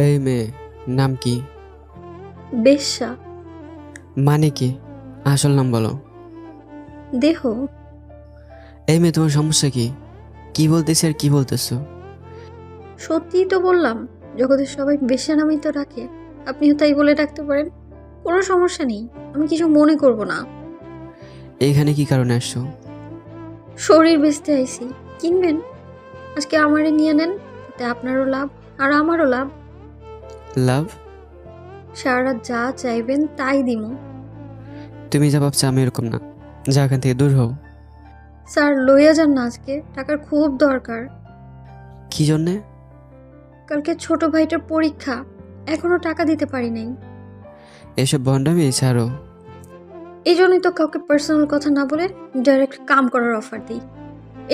এই মেয়ে, নাম কি? বেশ্যা। মানে কি? আসল নাম বলো। দেহ। এই মেয়ে, তোমার সমস্যা কি? কি বলতেছি আর কি বলতেছো? সত্যিই তো বললাম, জগতের সবাই বেশ্যা নামেই তো ডাকে, আপনিও তাই বলে ডাকতে পারেন। কোনো সমস্যা নেই, আমি কিছু মনে করব না। এইখানে কি কারণে আসছো? শরীর বেচতে আইছি, কিনবেন? আজকে আমারে নিয়ে নেন, তাতে আপনারও লাভ আর আমারও লাভ। লাভ? সারা রাত যা চাইবেন তাই দিমু। তুমি যা ভাবছো আমি এরকম না। যা, এখান থেকে দূর হও। স্যার লইয়া যান না, আজকে টাকার খুব দরকার। কি জন্যে? কালকে ছোট ভাইটার পরীক্ষা, এখনো টাকা দিতে পারি নাই। এসব ভণ্ডামি ছাড়ো। এই জন্যই তো কাউকে পার্সোনাল কথা না বলে ডাইরেক্ট কাম করার অফার দিই।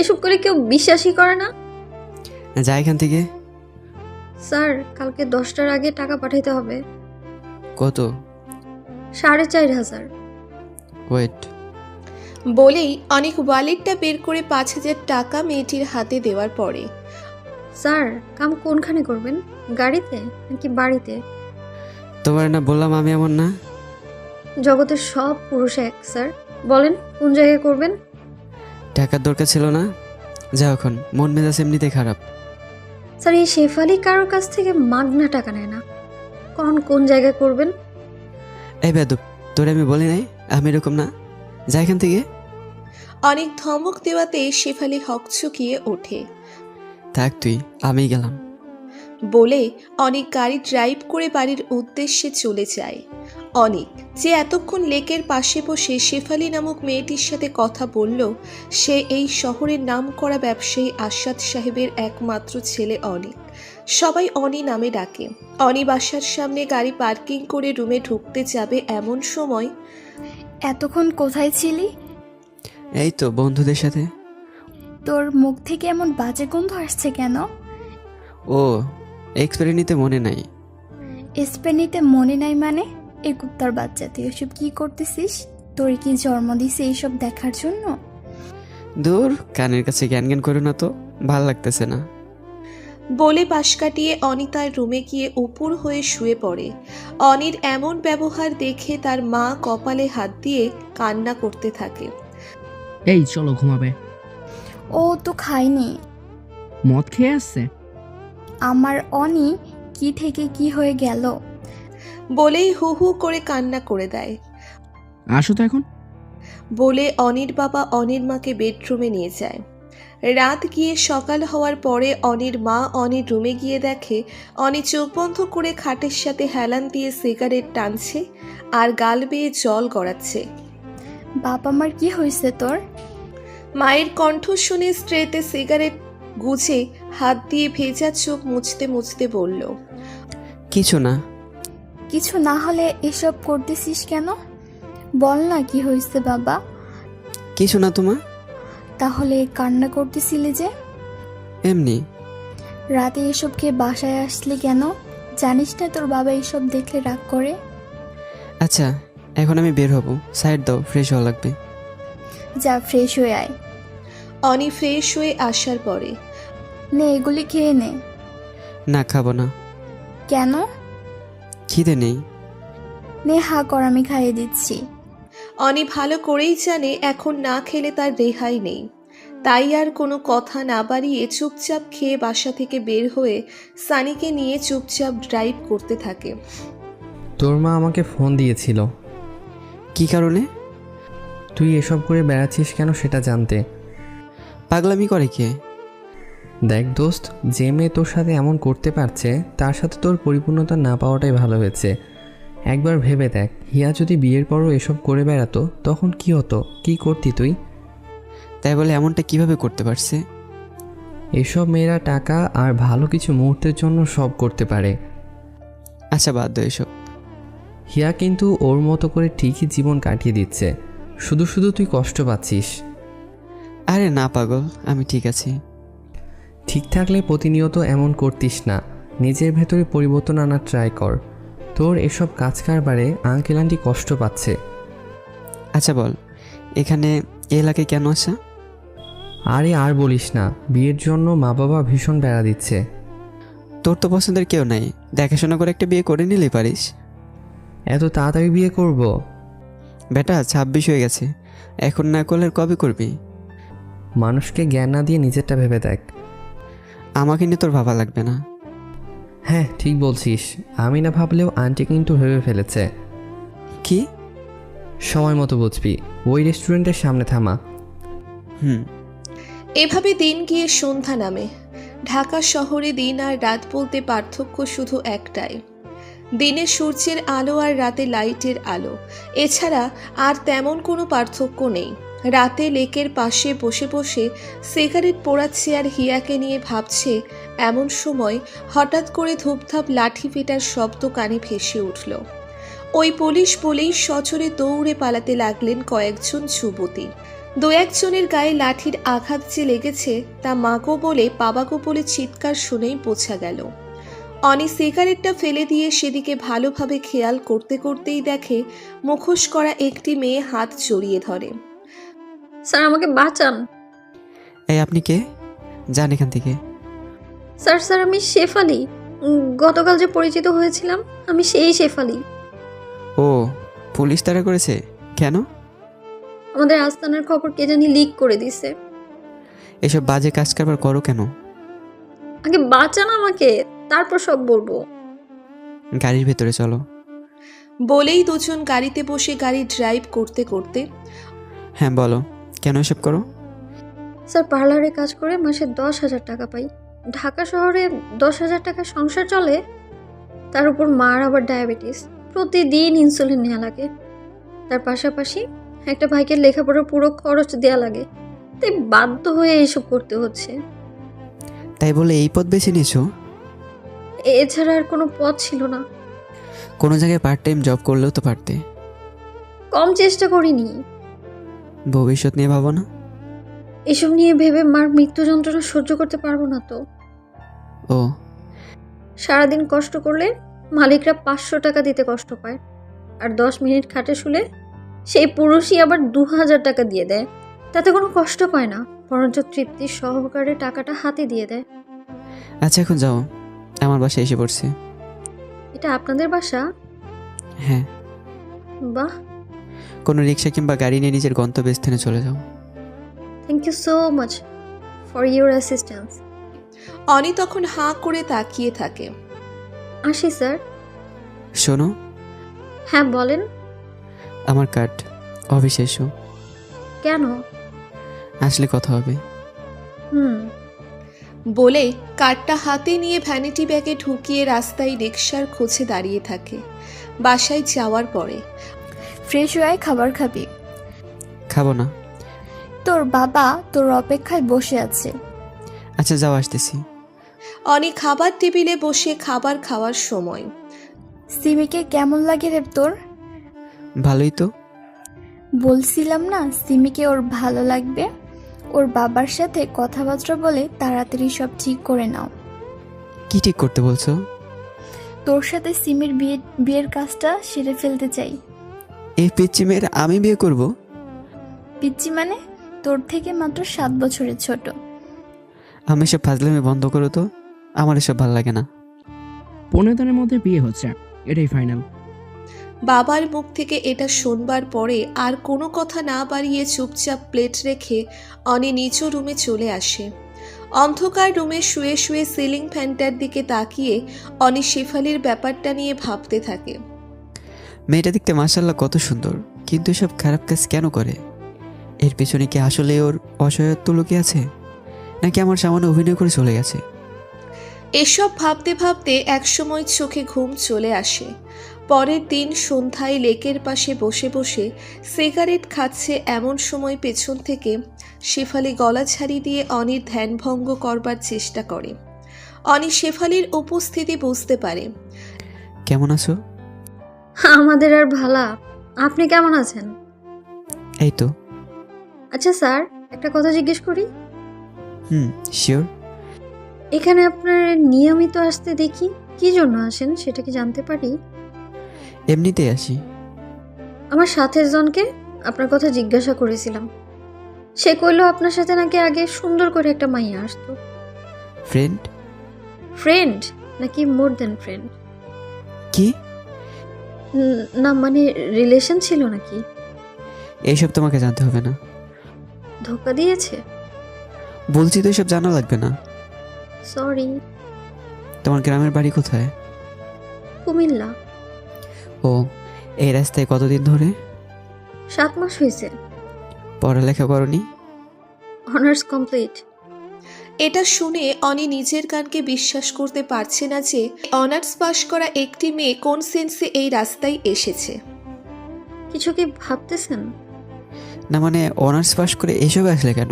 এসব করে কেউ বিশ্বাসই করে না। যা এখান থেকে। স্যার কালকে 10টার আগে টাকা পাঠাইতে হবে। কত? 4,500। ওয়েট। বলেই অনেক ওয়ালেটটা বের করে 5,000 টাকা মেয়েটির হাতে দেওয়ার পরে স্যার কাম কোনখানে করবেন, গাড়িতে নাকি বাড়িতে? তোমার না বললাম আমি এমন না। জগতের সব পুরুষ এক স্যার, বলেন কোন জায়গায় করবেন? টাকার দরকার ছিল না। যাও এখন, মন মেজাজ এমনিতে খারাপ। স্যার এই শেফালি কারোর কাছ থেকে মাগনা টাকা নেয় না, কোন জায়গায় করবেন? এই বেদব, তোরে আমি বলি নাই আমি এরকম না। যা এখান থেকে। অনেক ধমক দেওয়াতে শেফালি হকচকিয়ে ওঠে। থাক তুই, আমি গেলাম। বলে অনেক গাড়ি ড্রাইভ করে বাড়ির উদ্দেশ্যে চলে যায়। অনেক যে এতক্ষণ লেকের পাশে বসে শেফালি নামক মেয়েটির সাথে কথা বলল, সে এই শহরের নামকরা ব্যবসায়ী আসাদ সাহেবের একমাত্র ছেলে অনিক। সবাই অনি নামে ডাকে। অনি বাসার সামনে গাড়ি পার্কিং করে রুমে ঢুকতে যাবে এমন সময় এতক্ষণ কোথায় ছিলি? এই তো বন্ধুদের সাথে। তোর মুখ থেকে এমন বাজে গন্ধ আসছে কেন? ও, এক্সপায়ারি নিতে মনে নাই। স্পেনিতে মনে নাই মানে? এই কুত্তার বাচ্চা, তুই এসব কি করতেছিস? তোর কি জন্ম দিছে এইসব দেখার জন্য? দূর, কানের কাছে জ্ঞান জ্ঞান করো না তো, ভাল লাগতেছে না। বলে পাশ কাটিয়ে অনি তার রুমে গিয়ে উপুর হয়ে শুয়ে পড়ে। অনির এমন ব্যবহার দেখে তার মা কপালে হাত দিয়ে কান্না করতে থাকে। এই চলো ঘুমাবে। ও তো খায়নি। মদ খেয়ে আসছে। আমার অনি কি থেকে কি হয়ে গেল? বলেই হু হু করে কান্না করে দেয়। আসো তো এখন। বলে অনির বাবা অনির মাকে বেডরুমে নিয়ে যায়। রাত গিয়ে সকাল হওয়ার পরে অনির মা অনির রুমে গিয়ে দেখে অনি চোখ বন্ধ করে খাটের সাথে হেলান দিয়ে সিগারেট টানছে আর গাল বেয়ে জল গড়াচ্ছে। বাপ আমার কি হয়েছে তোর? মায়ের কণ্ঠ শুনে স্ট্রেতে সিগারেট গুজে হাত দিয়ে ভেজা চোখ মুছতে মুছতে বলল, কিছু না। কিছু না হলে এসব করতেছিস কেন? বল না কি হয়েছে বাবা। কিছু না তোমার। তাহলে কান্না করতেছিলি যে? এমনি। রাতে এসব খেয়ে বাসায় আসলি কেন? জানিস না তোর বাবা এসব দেখলে রাগ করে? আচ্ছা, এখন আমি বের হব। সাইড দাও, ফ্রেশ হওয়া লাগবে। যা ফ্রেশ হয়ে আয়। অনি ফ্রেশ হয়ে আসার পরে নে এগুলি খেয়ে নে। না, খাবো না। কেন? খিদে নেই। নে হা কর, আমি খাইয়ে দিচ্ছি। অনি ভালো করেই জানে এখন না খেলে তার রেহাই নেই। তাই আর কোনো কথা না বাড়িয়ে চুপচাপ খেয়ে বাসা থেকে বের হয়ে সানিকে নিয়ে চুপচাপ ড্রাইভ করতে থাকে। তোর মা আমাকে ফোন দিয়েছিল। কি কারণে? তুই এসব করে বেড়াচ্ছিস কেন সেটা জানতে। পাগলামি করে কে? দেখ দোস্ত, যে মেয়ে তোর সাথে এমন করতে পারছে তার সাথে তোর পরিপূর্ণতা না পাওয়াটাই ভালো হয়েছে। একবার ভেবে দেখ, হিয়া যদি বিয়ের পরও এসব করে বেড়াতো তখন কি হতো, কি করতি তুই? তাই বলে এমনটা কিভাবে করতে পারছে? এসব মেয়েরা টাকা আর ভালো কিছু মুহূর্তের জন্য সব করতে পারে। আচ্ছা, বাদ দাও এসব। হিয়া কিন্তু ওর মতো করে ঠিকই জীবন কাটিয়ে দিচ্ছে, শুধু শুধু তুই কষ্ট পাচ্ছিস। আরে না পাগল, আমি ঠিক আছি। ঠিক থাকলে প্রতিনিয়ত এমন করতিস না, নিজের ভেতরে পরিবর্তন আনার ট্রাই কর। তোর এসব কাজ কারবারে আঙ্কেল আন্টি কষ্ট পাচ্ছে। আচ্ছা বল, এখানে এলাকায় কেন আসা? আরে আর বলিস না, বিয়ের জন্য মা বাবা ভীষণ বেড়া দিচ্ছে। ও, তোর তো পছন্দের কেউ নাই, দেখাশোনা করে একটা বিয়ে করে নিলেই পারিস। এত তাড়াতাড়ি বিয়ে করব? বেটা 26 হয়ে গেছে, এখন না করলে আর কবে করবি? মানুষকে জ্ঞান না দিয়ে নিজেরটা ভেবে দেখ। আমাকে নিয়ে তোর ভাবা লাগবে না। হ্যাঁ ঠিক বলছিস, আমি না ভাবলেও আন্টি কিন্তু ভেবে ফেলেছে। কি? সময় মতো বুঝবি, ওই রেস্টুরেন্টের সামনে থামা। হুম। এভাবে দিন গিয়ে সন্ধ্যা নামে। ঢাকা শহরে দিন আর রাত বলতে পার্থক্য শুধু একটাই, দিনে সূর্যের আলো আর রাতে লাইটের আলো। এছাড়া আর তেমন কোনো পার্থক্য নেই। রাতে লেকের পাশে বসে বসে সিগারেট পোড়াচ্ছে আর হিয়াকে নিয়ে ভাবছে, এমন সময় হঠাৎ করে ধূপধাপ লাঠি পেটার শব্দ কানে ভেসে উঠল। ওই পুলিশ বলেই সজোরে দৌড়ে পালাতে লাগলেন কয়েকজন যুবতী। দু একজনের গায়ে লাঠির আঘাত যে লেগেছে তা মাগো বলে বাবাগো বলে চিৎকার শুনেই বোঝা গেল। অনি সিগারেটটা ফেলে দিয়ে সেদিকে ভালোভাবে খেয়াল করতে করতেই দেখে মুখোশ করা একটি মেয়ে হাত জড়িয়ে ধরে। স্যার আমাকে বাঁচান। এই আপনি কে? যান এখান থেকে। স্যার স্যার আমি শেফালি, গতকাল যে পরিচিত হয়েছিলাম আমি সেই শেফালি। ও, পুলিশ তাড়া করেছে কেন? আমাদের আস্তানার খবর কে জানি লিক করে দিছে। এসব বাজে কাজ কারবার করো কেন? আগে বাঁচান আমাকে, তারপর সব বলবো। গাড়ির ভেতরে চলো। বলেই দুজন গাড়িতে বসে গাড়ি ড্রাইভ করতে করতে। হ্যাঁ বলো, কেন এসব করো? স্যার পার্লারে কাজ করে মাসে 10,000 টাকা পাই। ঢাকা শহরে 10,000 টাকা সংসার চলে, তার উপর মার আবার ডায়াবেটিস, প্রতিদিন ইনসুলিন নেওয়া লাগে। তার পাশাপাশি একটা ভাইকে লেখাপড়ার পুরো খরচ দেওয়া লাগে, তাই বাধ্য হয়ে এইসব করতে হচ্ছে। তাই বলে এই পথ বেছে নিয়েছো? এছাড়া আর কোনো পথ ছিল না। কোনো জায়গায় পার্ট টাইম জব করলেও তো পারতে। কম চেষ্টা করিনি। ভবিষ্যৎ নিয়ে ভাবো না? এসব নিয়ে ভেবে মার মৃত্যু যন্ত্রণা সহ্য করতে পারবো না তো। ও, সারাদিন কষ্ট করলে মালিকরা 500 টাকা দিতে কষ্ট পায়, আর 10 মিনিট খাটে শুলে সেই পুরুষই আবার 2,000 টাকা দিয়ে দেয়। তাতে কোনো কষ্ট পায় না, বরঞ্চ তৃপ্তির সহকারে টাকাটা হাতে দিয়ে দেয়। আচ্ছা এখন যাও, আমার বাসায় এসে পড়ছে। এটা আপনাদের বাসা? হ্যাঁ। বাহ, কোনো রিক্সা কিংবা গাড়ি নিয়ে নিজের গন্তব্যস্থানে চলে যাও। Thank you so much for your assistance. Oni তখন হাঁ করে তাকিয়ে থাকে। আসি স্যার। শোনো, হ্যাঁ বলেন। আমার কার্ড, অফিসে এসো। কেন? আসলে কথা হবে। হুম। বলে কার্ডটা হাতে নিয়ে ভ্যানিটি ব্যাগে ঢুকিয়ে রাস্তায় রিকশার খোঁজে দাঁড়িয়ে থাকে। বাসায় যাওয়ার পরে ফ্রেশ হয়ে খাবার খাবি? খাবো না। তোর বাবা তোর অপেক্ষায় বসে আছে। আচ্ছা যাও, আসতেছি। অনি খাবার টেবিলে বসে খাবার খাওয়ার সময়। সিমিকে কেমন লাগে রে তোর? ভালোই তো। বলছিলাম না সিমিকে ওর ভালো লাগবে। ওর বাবার সাথে কথাবার্তা বলে তাড়াতাড়ি সব ঠিক করে নাও। কি ঠিক করতে বলছো? তোর সাথে সিমির বিয়ের কাজটা সেরে ফেলতে চাই। এই পিচ্চি মেয়ের আমি বিয়ে করব? পিচ্চি মানে? তোর থেকে মাত্র 7 বছরের ছোট। আমি সব ফাজলামি বন্ধ করো তো, আমার এসব ভালো লাগে না। 15 দিনের মধ্যে বিয়ে হচ্ছে, এটাই ফাইনাল। বাবার মুখ থেকে এটা শুনবার পরে আর কোনো কথা না বাড়িয়ে চুপচাপ প্লেট রেখে অনি নিজ রুমে চলে আসে। অন্ধকার রুমে শুয়ে শুয়ে সিলিং ফ্যানটার দিকে তাকিয়ে অনি শেফালির ব্যাপারটা নিয়ে ভাবতে থাকে। মেয়েটা দেখতে মাশাআল্লাহ কত সুন্দর, কিন্তু এসব খারাপ কাজ কেন করে? এর পেছনে কি আসলে ওর অসহায়ত্ব লুকিয়ে আছে, নাকি আমার সামান্য অভিনয় করে চলে গেছে? এসব ভাবতে ভাবতে একসময় চোখে ঘুম চলে আসে। পরের দিন সন্ধ্যায় লেকের পাশে বসে বসে সিগারেট খাচ্ছে এমন সময় পেছন থেকে শেফালি গলা ছাড়ি দিয়ে অনির ধ্যানভঙ্গ করবার চেষ্টা করে। অনি শেফালির উপস্থিতি বুঝতে পারে। কেমন আছো? আমাদের আর ভালা, আপনি কেমন আছেন? এই তো। আচ্ছা স্যার, একটা কথা জিজ্ঞেস করি। শিওর। এখানে আপনার নিয়মিত আসতে দেখি, কি জন্য আসেন সেটা কি জানতে পারি? এমনিতেই আসি। আমার সাথের জনকে আপনার কথা জিজ্ঞাসা করেছিলাম, সে কইলো আপনার সাথে নাকি আগে সুন্দর করে একটা মাইয়া আসতো। ফ্রেন্ড? ফ্রেন্ড নাকি মোর দেন ফ্রেন্ড? কি? না মানে রিলেশন ছিল নাকি? এইসব তোমাকে জানতে হবে না। ধোকা দিয়েছে? বলছি তো এসব জানা লাগবে না। সরি। তোমার গ্রামের বাড়ি কোথায়? কুমিল্লা। ও, এই রাস্তায় কতদিন ধরে? 7 মাস হয়েছে। পড়ালেখা করনি? Honours complete. এটা শুনে অনি নিজের কানকে বিশ্বাস করতে পারছে না যে অনার্স পাশ করা একটি মেয়ে কোন সেন্সে এই রাস্তায় এসেছে। কিছু কি ভাবতেছেন? না মানে অনার্স পাস করে এসব আসলে কেন?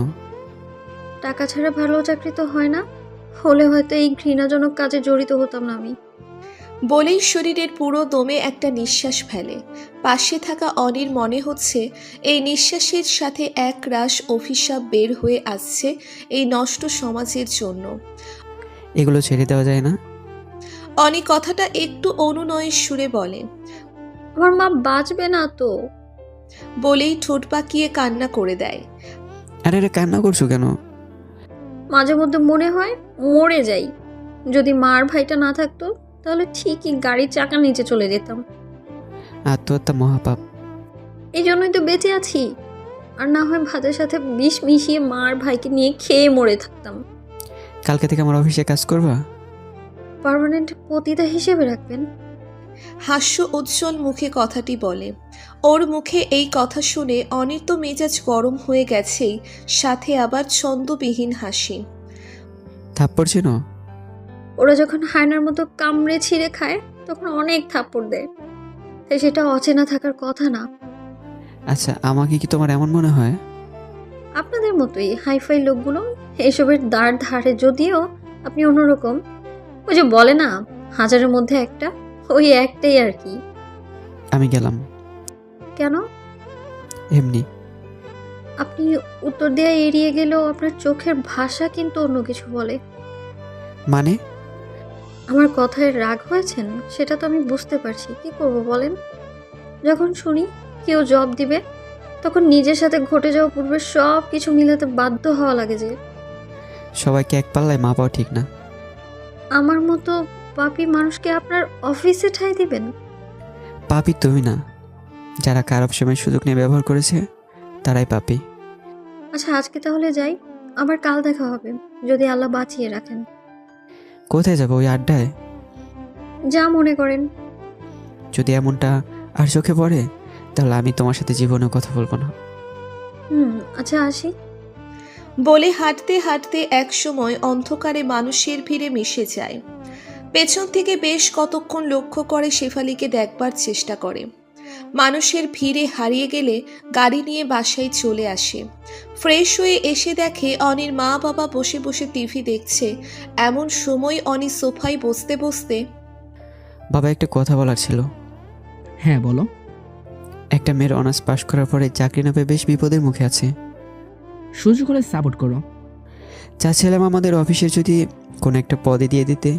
টাকা ছাড়া ভালো চাকরি তো হয় না, হলে হয়তো এই ঘৃণাজনক কাজে জড়িত হতাম না আমি। বলেই শরীরের পুরো দমে একটা নিঃশ্বাস ফেলে। পাশে থাকা অনির মনে হচ্ছে এই নিঃশ্বাসের সাথে এক রাশ অভিশাপ বের হয়ে আসছে এই নষ্ট সমাজের জন্য। এগুলো ছেড়ে দেওয়া যায় না? অনি কথাটা একটু অনুনয়ের সুরে বলে। আমার মা বাঁচবে না তো। বলেই ঠোঁট পাকিয়ে কান্না করে দেয়। আরে আরে, কান্না করছো কেন? মাঝে মধ্যে মনে হয় মরে যাই। যদি মার ভাইটা না থাকতো তাহলে ঠিকই গাড়ির চাকার নিচে চলে যেতাম। আত্মহত্যা মহাপাপ। এই জন্যই তো বেঁচে আছি। আর না হয় ভাতের সাথে বিষ মিশিয়ে মার ভাইকে নিয়ে খেয়ে মরে থাকতাম। কালকে থেকে আমার অফিসে কাজ করবা? পার্মানেন্ট পতিতা হিসেবে রাখবেন? হাস্য উজ্জ্বল মুখে কথাটি বলে। ওর মুখে এই কথা শুনে অনির তো মেজাজ গরম হয়ে গেছেই, সাথে আবার ছন্দবিহীন হাসি। থাপ্পড় ছিল? ওরা যখন হায়নার মতো কামড়ে ছিঁড়ে খায় তখন অনেক থাপ্পড় দেয়, তাই সেটা অচেনা থাকার কথা না। আচ্ছা, আমাকে কি তোমার এমন মনে হয়? আপনাদের মতোই হাইফাই লোকগুলো এসবের দাঁড় ধারে, যদিও আপনি অন্যরকম। ওই যে বলে না, 1000-এর মধ্যে একটা, ওই একটাই আর কি। আমি গেলাম। কেন? এমনি। আপনি উত্তর দেয়া এড়িয়ে গেলেও আপনার চোখের ভাষা কিন্তু অন্য কিছু বলে। মানে? আমার কথায় রাগ হয়েছেন সেটা তো আমি বুঝতে পারছি, কি করব বলেন? যখন শুনি কেউ জব দিবে তখন নিজের সাথে ঘটে যাওয়া পূর্বে সব কিছু মিলাতে বাধ্য হওয়া লাগে যে। সবাইকে এক পাল্লায় মাপাও ঠিক না। আমার মতো পাপী মানুষকে আপনার অফিসে ঠাঁই দিবেন? পাপী তুমি না, যারা খারাপ সময় সুযোগ নিয়ে ব্যবহার করেছে তারাই পাপী। আচ্ছা আজকে তাহলে যাই, আবার কাল দেখা হবে যদি আল্লাহ বাঁচিয়ে রাখেন। কোথায় যাবো? ওই আড্ডায়? যা মনে করেন। যদি এমনটা আর চোখে পড়ে তাহলে আমি তোমার সাথে জীবনে কথা বলবো না। আচ্ছা আসি। বলে হাঁটতে হাঁটতে একসময় অন্ধকারে মানুষের ভিড়ে মিশে যায়। পেছন থেকে বেশ কতক্ষণ লক্ষ্য করে শেফালিকে দেখবার চেষ্টা করে। মানুষের ভিড়ে হারিয়ে গেলে গাড়ি নিয়ে বাসায় চলে আসে। ফ্রেশ হয়ে এসে দেখে অনির মা বাবা বসে বসে টিভি দেখছে। এমন সময় অনি সোফায় বসতে বসতে, বাবা, একটা কথা বলার ছিল। হ্যাঁ বলো। একটা মেয়ের অনার্স পাশ করার পরে চাকরি না পেয়ে বেশ বিপদের মুখে আছে। সুযোগ করে সাপোর্ট করো। চাচ্ছিলাম আমাদের অফিসের যদি কোনো একটা পদে দিয়ে দিতে।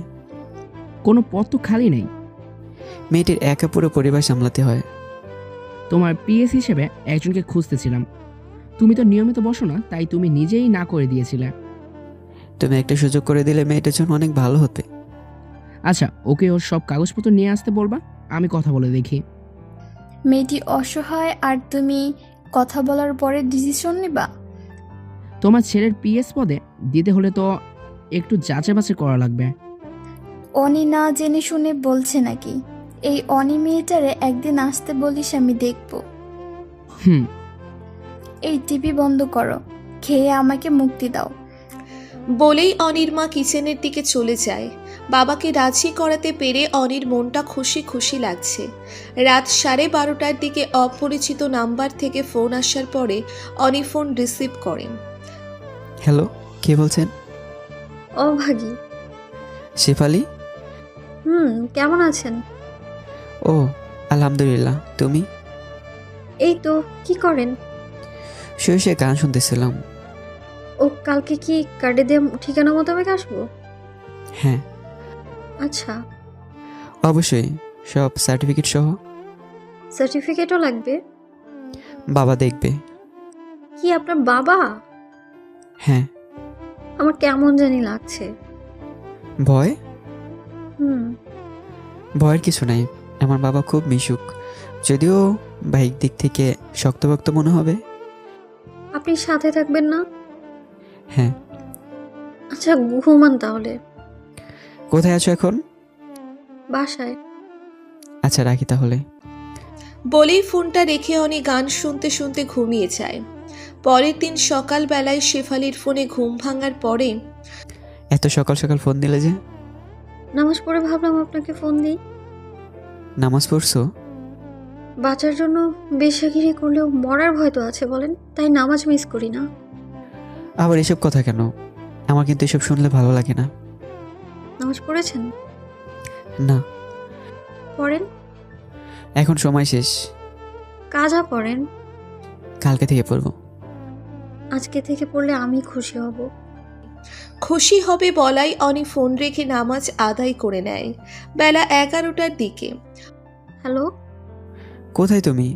কোনো পথ তো খালি নেই। মেয়েটির একা পুরো পরিবার সামলাতে হয়। তোমার পিএস হিসেবে একজনকে খুঁজতেছিলাম। তুমি তো নিয়মিত বসো না, তাই তুমি নিজেই না করে দিয়েছিলে। তুমি একটা সুযোগ করে দিলে মেয়েটার জন্য অনেক ভালো হতে। আচ্ছা, ওকে ওর সব কাগজপত্র নিয়ে আসতে বলবা, আমি কথা বলে দেখি। মেয়েটি অসহায় আর তুমি কথা বলার পরে ডিসিশন নিবা? তোমার ছেলের পিএস পদে দিতে হলে তো একটু যাচাই বাছাই করা লাগবে। অনি না জেনে শুনে বলছে নাকি? এই অনি মেয়েটারে একদিন আসতে বলিস, আমি দেখব। হুম। এই টিভি বন্ধ করো, খেয়ে আমাকে মুক্তি দাও। বলেই অনির মা কিচেনের দিকে চলে যায়। বাবাকে রাজি করাতে পেরে অনির মনটা খুশি খুশি লাগছে। রাত 12:30টার দিকে অপরিচিত নাম্বার থেকে ফোন আসার পরে অনি ফোন রিসিভ করেন। হ্যালো, কে বলছেন? অভাগী। শেফালি? কেমন আছেন? ও, আলহামদুলিল্লাহ। তুমি? এই তো, কি করেন? শুয়ে গান শুনতেছিলাম। ও, কালকে কি কার্ডে দিয়ে ঠিকানা মোতাবেক আসবো? হ্যাঁ আচ্ছা। অবশ্যই, সব সার্টিফিকেট সহ। সার্টিফিকেটও লাগবে? বাবা দেখবে। কি আপনার বাবা? হ্যাঁ। আমার কেমন জানি লাগছে। ভয়? হুম। ভয়ের কিছু নাই, আমার বাবা খুব মিশুক, যদিও বাইক দিক থেকে শক্তভক্ত মনে হবে। আপনি সাথে থাকবেন না? হ্যাঁ। আচ্ছা ঘুমান তাহলে। কোথায় আছো এখন? বাসায়। আচ্ছা রাখি তাহলে। বলেই ফোনটা রেখে অনি গান শুনতে শুনতে ঘুমিয়ে যায়। পরের দিন সকালবেলায় শেফালির ফোনে ঘুম ভাঙার পরে এত সকাল সকাল ফোন দিলে যে? নামাজ পড়ে ভাবলাম আপনাকে ফোন দিই। নামাজ পড়ছো? বাঁচার জন্য বেশাগিরি করলেও মরার ভয় তো আছে বলেন, তাই নামাজ মিস করি না। আবার এসব কথা কেন? আমার কিন্তু এসব শুনলে ভালো লাগে না। নামাজ পড়েছেন? না, পড়েন। এখন সময় শেষ, কাজা পড়েন। কালকে থেকে পড়বো। আজকে থেকে পড়লে আমি খুশি হব। খুশি হবে বলাই অনি ফোন রেখে নামাজ আদায় করে নেয়। বেলা 11টার দিকে হ্যালো, কোথায় তুমি?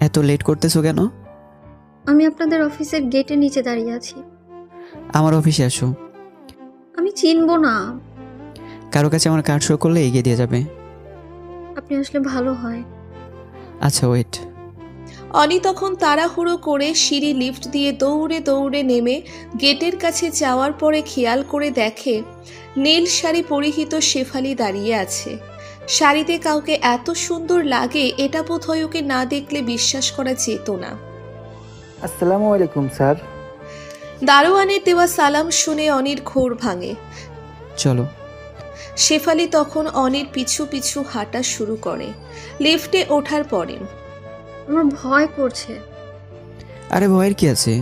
এত লেট করতেছো কেন? আমি আপনাদের অফিসের গেটের নিচে দাঁড়িয়ে আছি। আমার অফিসে আসো। আমি চিনবো না। কারো কাছে আমার কার্ড শো করলে এগিয়ে দিয়ে যাবে। আপনি আসলে ভালো হয়। আচ্ছা ওয়েট। অনি তখন তাড়াহুড়ো করে সিঁড়ি লিফট দিয়ে দৌড়ে দৌড়ে নেমে গেটের কাছে যাওয়ার পরে খেয়াল করে দেখে নীল শাড়ি পরিহিত শেফালি দাঁড়িয়ে আছে। শাড়িতে কাউকে এত সুন্দর লাগে এটা বোধহয় ওকে না দেখলে বিশ্বাস করা যেত না। আসসালামু আলাইকুম স্যার। দারোয়ানের দেওয়া সালাম শুনে অনির ঘোর ভাঙে। চলো। শেফালি তখন অনির পিছু পিছু হাঁটা শুরু করে। লিফটে ওঠার পরে আমার ভয় করছে। আরে ভয়ের কি আছে?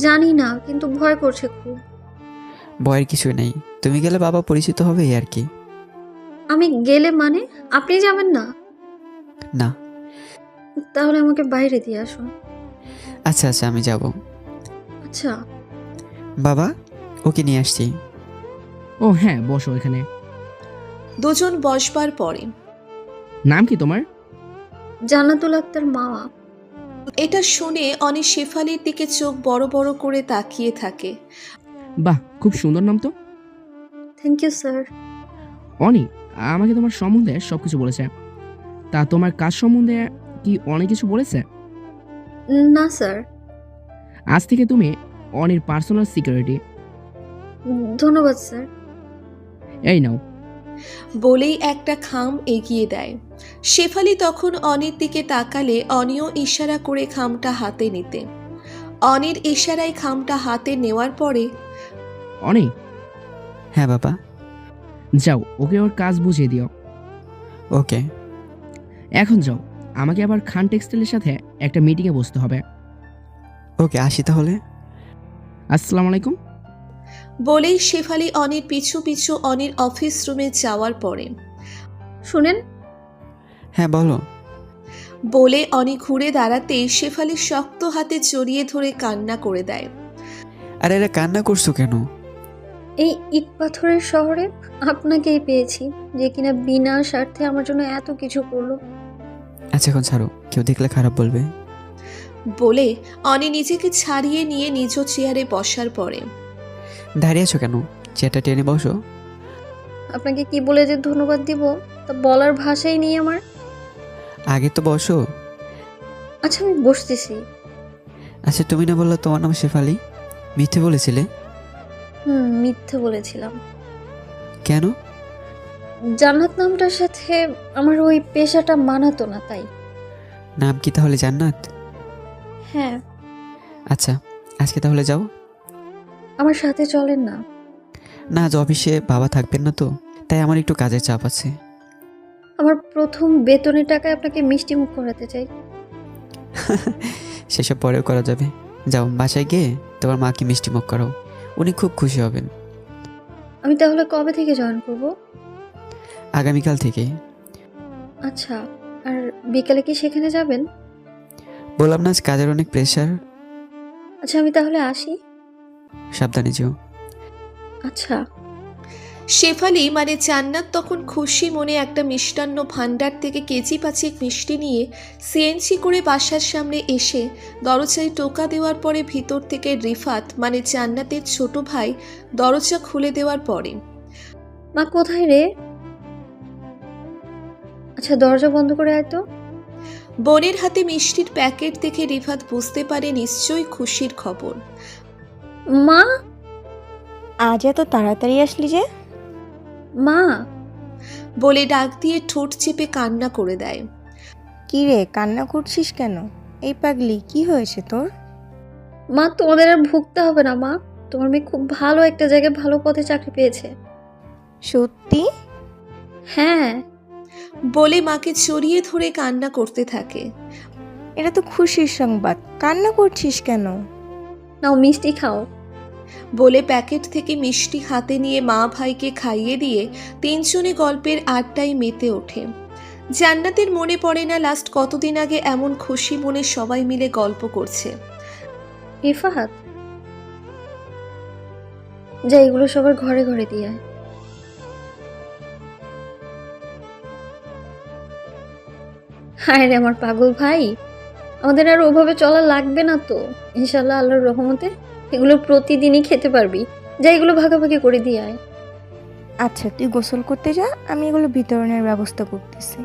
জানি না, কিন্তু ভয় করছে খুব। ভয়ের কিছুই নেই, তুমি গেলে বাবা পরিচিত হবে এই আর কি। আমি গেলে মানে আপনি যাবেন না? না। তাহলে আমাকে বাইরে দিয়ে আসুন। আচ্ছা আচ্ছা আমি যাব। আচ্ছা। বাবা, ওকে নিয়ে আসছি। ও হ্যাঁ, বসো এখানে। দুজন বসবার পরে নাম কি তোমার? জান্নাতুল আক্তার মাওয়া। এটা শুনে অনি শেফালির দিকে চোখ বড় বড় করে তাকিয়ে থাকে। বাহ, খুব সুন্দর নাম তো। Thank you sir. অনি আমাকে তোমার সম্বন্ধে সবকিছু বলেছে। তা তোমার কাজ সম্বন্ধে কি অনেক কিছু বলেছে? না স্যার। আজ থেকে তুমি অনির পার্সোনাল সিকিউরিটি। ধন্যবাদ স্যার। এই নাও। বলেই একটা খাম এগিয়ে দেয়। শেফালি তখন অনির দিকে তাকালে অনিও ইশারা করে খামটা হাতে নিতে। অনির ইশারায় খামটা হাতে নেওয়ার পরে অনি, হ্যাঁ বাবা। যাও ওকে ওর কাজ বুঝিয়ে দিও। ওকে। এখন যাও, আমাকে আবার খান টেক্সটাইলের সাথে একটা মিটিংয়ে বসতে হবে। ওকে আসি তাহলে। আসসালামু আলাইকুম। বলেই শেফালি অনির পিছু পিছু অনির অফিস রুমে যাওয়ার পরে শুনেন, হ্যাঁ বলো। বলে অনি ঘুরে দাঁড়াতেই শেফালি শক্ত হাতে জড়িয়ে ধরে কান্না করে দেয়। আরে এরা কান্না করছো কেন? এই ইট পাথরের শহরে আপনাকেই পেয়েছি, যে কিনা বিনা স্বার্থে আমার জন্য এত কিছু করলো। আচ্ছা এখন ছাড়ো, কেউ দেখলে খারাপ বলবে। বলে অনি নিজেকে ছাড়িয়ে নিয়ে নিজ চেয়ারে বসার পরে দাঁড়িয়ে আছো কেন? চেয়ারটা টেনে বসো। আপনাকে কি বলে যে ধন্যবাদ দিব তা বলার ভাষাই নেই আমার। আগে তো বসো। আচ্ছা আমি বসতেছি। আচ্ছা তুমি না বললো তোমার নাম শেফালি? মিথ্যে বলেছিলে? মিথ্যে বলেছিলাম। কেন? জান্নাত নামটার সাথে আমার ওই পেশাটা মানাতো না, তাই। নাম কি তাহলে জান্নাত? হ্যাঁ। আচ্ছা আজকে তাহলে যাও। আমার সাথে চলেন না? না আজ অফিসে বাবা থাকবেন না তো, তাই আমার একটু কাজের চাপ আছে। আমার প্রথম বেতনের টাকায় আপনাকে মিষ্টি মুখ করাতে চাই। সেসব পরেও করা যাবে। যাও বাসায় গিয়ে তোমার মাকে মিষ্টি মুখ করো, উনি খুব খুশি হবেন। আমি তাহলে কবে থেকে জয়েন করব? আগামীকাল থেকে। আচ্ছা, আর বিকালে কি সেখানে যাবেন? বললাম না আজ কাজের অনেক প্রেশার। আচ্ছা আমি তাহলে আসি। সাবধানে যেও। আচ্ছা। শেফালি মানে জান্নাত তখন খুশি মনে একটা মিষ্টান্ন ভাণ্ডার থেকে কেজি 5 মিষ্টি নিয়ে সিএনজি করে বাসার সামনে এসে দরজায় টোকা দেওয়ার পরে ভিতর থেকে রিফাত মানে জান্নাতের ছোট ভাই দরজা খুলে দেওয়ার পরে মা কোথায় রে? আচ্ছা দরজা বন্ধ করে আয় তো। বোনের হাতে মিষ্টির প্যাকেট দেখে রিফাত বুঝতে পারে নিশ্চয়ই খুশির খবর। মা, আজ এত তাড়াতাড়ি আসলি যে? মা, বলে ডাক দিয়ে ঠোঁট চেপে কান্না করে দেয়। কি রে, কান্না করছিস কেন? এই পাগলি, কি হয়েছে তোর? মা তোমাদের আর ভুগতে হবে না মা। তোমার মেয়ে খুব ভালো একটা জায়গায় ভালো পদে চাকরি পেয়েছে। সত্যি? হ্যাঁ। বলে মাকে জড়িয়ে ধরে কান্না করতে থাকে। এটা তো খুশির সংবাদ, কান্না করছিস কেন? নাও মিষ্টি খাও। বলে প্যাকেট থেকে মিষ্টি হাতে নিয়ে মা ভাইকে খাইয়ে দিয়ে তিনজনে গল্পের আড্ডায় মেতে ওঠে। জান্নাতের মনে পড়ে না লাস্ট কতদিন আগে এমন খুশি মনে সবাই মিলে গল্প করছে। রিফাত, যা এগুলো সবার ঘরে ঘরে দিয়ে আয়। হায় রে আমার পাগল ভাই, আমাদের আর ওভাবে চলা লাগবে না তো। ইনশাল্লাহ আল্লাহর রহমতে এগুলো প্রতিদিনই খেতে পারবি। যা এগুলো ভাগাভাগি করে দিয়ে আয়। আচ্ছা, তুই গোসল করতে যা, আমি এগুলো বিতরণের ব্যবস্থা করতেছি।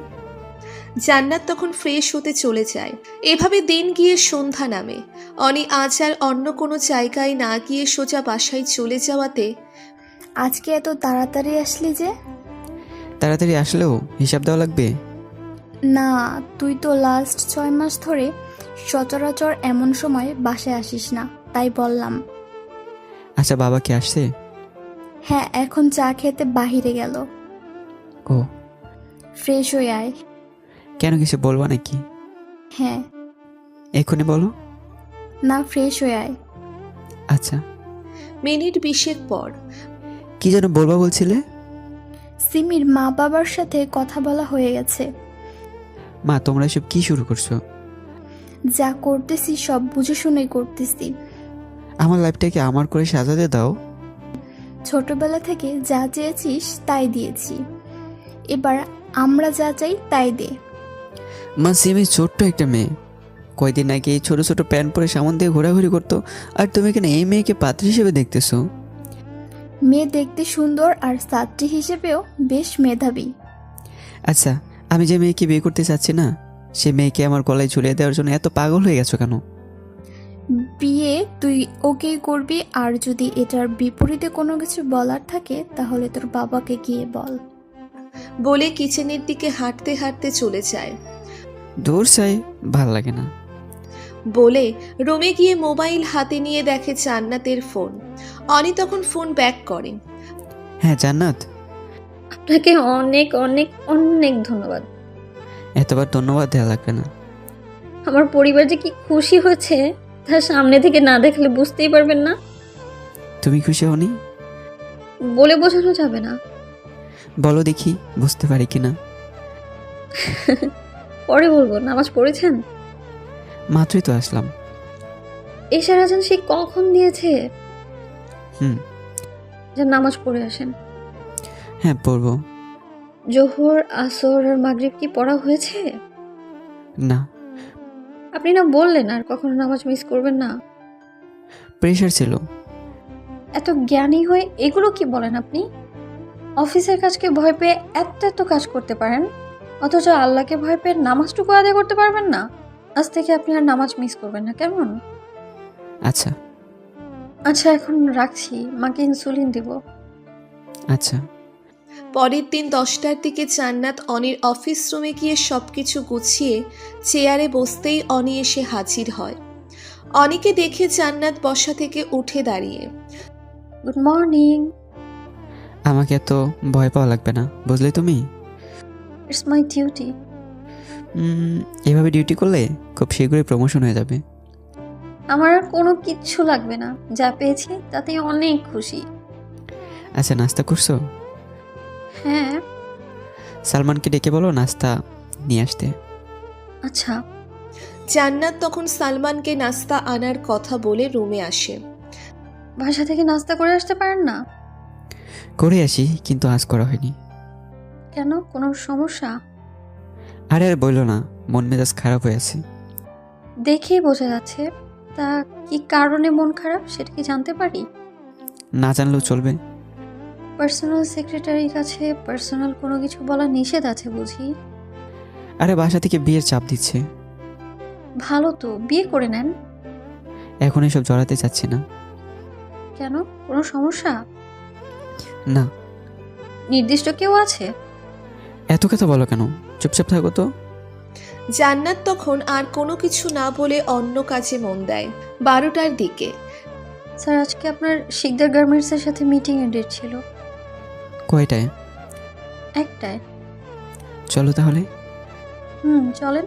জান্নাত তখন ফ্রেশ হতে চলে যায়। এভাবে দিন গিয়ে সন্ধ্যা নামে। অনি আজ আর অন্য কোনো জায়গায় না গিয়ে সোজা বাসায় চলে যাওয়াতে আজকে এত তাড়াতাড়ি আসলি যে? তাড়াতাড়ি আসলেও হিসাব দেওয়া লাগবে। না, তুই তো লাস্ট 6 মাস ধরে সচরাচর এমন সময় বাসায় আসিস না, তাই বললাম। আচ্ছা, বাবা কি আসছে? হ্যাঁ, এখন চা খেতে বাহিরে গেল। ও, ফ্রেশ হয়ে আয়। কেন কিছু বলবা নাকি? হ্যাঁ। এক্ষুনি বলো। না, ফ্রেশ হয়ে আয়। আচ্ছা। মিনিট 20 পর কি যেন বলবা বলছিলে? সিমির মা বাবার সাথে কথা বলা হয়ে গেছে। মা, তোমরা এসব কি শুরু করছো? যা করতেছি সব বুঝে শুনেই করতেছি। আমার লাইফটাকে আমার করে সাজাতে দাও। ছোটবেলা থেকে যা চেয়েছিস তাই দিয়েছি, এবার আমরা যা চাই তাই দে। মা, সিমি ছোট্ট একটা মেয়ে, কয়দিন আগে এই ছোট ছোট প্যান্ট পরে সামন দিয়ে ঘোরাঘুরি করতো, আর তুমি এখানে এই মেয়েকে পাত্রী হিসেবে দেখতেছো? মেয়ে দেখতে সুন্দর আর ছাত্রী হিসেবেও বেশ মেধাবী। আচ্ছা, আমি যে মেয়েকে বিয়ে করতে চাচ্ছি না, সে মেয়েকে আমার গলায় ঝুলিয়ে দেওয়ার জন্য এত পাগল হয়ে গেছো কেন? বিয়ে তুই ওকেই করবি, আর যদি এটার বিপরীতে কোনো কিছু বলার থাকে তাহলে তোর বাবাকে গিয়ে বল। বলে কিচেনের দিকে হাঁটতে হাঁটতে চলে যায়। দূর চাই, ভাল লাগে না। বলে রুমে গিয়ে মোবাইল হাতে নিয়ে দেখে জান্নাতের ফোন। অনি তখন ফোন ব্যাক করে। হ্যাঁ জান্নাত, আপনাকে অনেক অনেক অনেক ধন্যবাদ। এতবার ধন্যবাদ দেওয়া লাগবে না। আমার পরিবার যে কি খুশি হয়েছে তার সামনে থেকে না দেখলে বুঝতেই পারবেন না। তুমি খুশি হওনি? বলে বোঝানো যাবে না। বলো দেখি, বুঝতে পারি কিনা। পরে বলবো। নামাজ পড়েছেন? মাত্রই তো আসলাম। এশার আজান সে কখন দিয়েছে? হুম। যে নামাজ পড়ে আসেন। হ্যাঁ, পড়বো। জোহর, আসর আর মাগরিব কি পড়া হয়েছে? না। আপনি না বললেন আর কখনো নামাজ মিস করবেন না? প্রেশার ছিল। এত জ্ঞানী হয়ে এগুলো কি বলেন আপনি? অফিসের কাজকে ভয় পেয়ে এত এত কাজ করতে পারেন, অথচ আল্লাহকে ভয় পেয়ে নামাজটুকু আদায় করতে পারবেন না। আজ থেকে আপনি আর নামাজ মিস করবেন না, কেমন? আচ্ছা। আচ্ছা, এখন রাখছি, মাকে ইনসুলিন দিব। আচ্ছা। পরের দিন 10টার দিকে জান্নাত অনির অফিস রুমে গিয়ে সবকিছু গুছিয়ে চেয়ারে বসতেই অনি এসে হাজির হয়। অনিকে দেখে জান্নাত বসা থেকে উঠে দাঁড়িয়ে। Good morning. আমাকে এত ভয় পাওয়া লাগবে না, বুঝলে তুমি? It's my duty. এভাবে ডিউটি করলে খুব শীঘ্রই প্রমোশন হয়ে যাবে। আমার আর কোনো কিচ্ছু লাগবে না, যা পেয়েছি তাতে অনেক খুশি। আচ্ছা, নাস্তা করছো? হ্যাঁ। সালমানকে ডেকে বলো নাস্তা নিয়ে আসতে। আচ্ছা। জান্নাত তখন সালমানকে নাস্তা আনার কথা বলে রুমে আসে। বাসা থেকে নাস্তা করে আসতে পারেন না? করে আসি, কিন্তু আজ করা হয়নি। কেন, কোনো সমস্যা? আরে আর বললো না, মন মেজাজ খারাপ হয়ে আছে। দেখেই বোঝা যাচ্ছে। তা কি কারণে মন খারাপ সেটা কি জানতে পারি? না জানলেও চলবে। পার্সোনাল সেক্রেটারির কাছে পার্সোনাল কোনো কিছু বলা নিষেধ আছে বুঝি? আরে বাসা থেকে বিয়ের চাপ দিচ্ছে। ভালো তো, বিয়ে করে নেন। এখন এসব জড়াতে চাচ্ছি না। কেন, কোনো সমস্যা? না। নির্দিষ্ট কেউ আছে? এত কথা বলো কেন? চুপচাপ থাকো তো। জান্নাত তখন আর কোনো কিছু না বলে অন্য কাজে মন দেয়। 12টার দিকে স্যার, আজকে আপনার শিকদার গার্মেন্টসের সাথে মিটিংয়ের ডেট ছিল। কয়টায়? একটায়। চলো তাহলে। চলেন।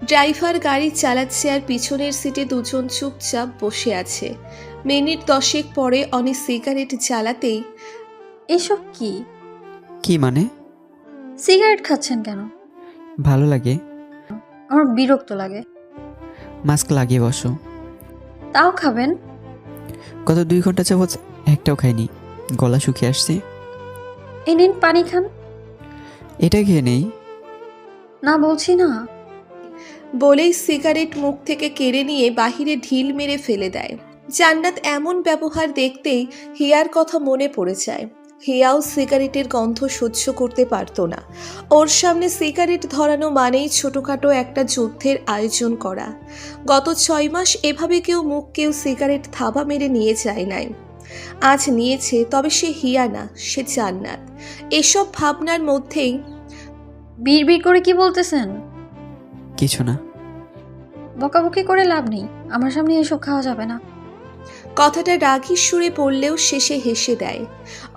ড্রাইভার গাড়ি চালাচ্ছে আর পিছনের সিটে দুজন চুপচাপ বসে আছে। মিনিট 10 পরে অনি সিগারেট জ্বালাতেই এসব কি? কি মানে? সিগারেট খাচ্ছেন কেন? ভালো লাগে। আমার বিরক্ত লাগে। মাস্ক লাগিয়ে বসো। তাও খাবেন? গত 2 ঘন্টা যাবৎ একটাও খাইনি, গলা শুকিয়ে আসছে। এই নিন পানি খান। এটা খেয়ে নেই। না বলছি না। বলেই সিগারেট মুখ থেকে কেড়ে নিয়ে বাহিরে ঢিল মেরে ফেলে দেয়। জান্নাত এমন ব্যবহার দেখতেই হিয়ার কথা মনে পড়ে যায়। হিয়াও সিগারেটের গন্ধ সহ্য করতে পারতো না। ওর সামনে সিগারেট ধরানো মানেই ছোটোখাটো একটা যুদ্ধের আয়োজন করা। গত 6 মাস এভাবে কেউ সিগারেট থাবা মেরে নিয়ে যায় নাই। আজ নিয়েছে, তবে সে হিয়া না, সে জান্নাত। এসব ভাবনার মধ্যেই বিড়বিড় করে কি বলতেছেন? কিছু না। বকাবকি করে লাভ নেই, আমার সামনে এসব খাওয়া যাবে না। কথাটা রাগী সুরে পড়লেও শেষে হেসে দেয়।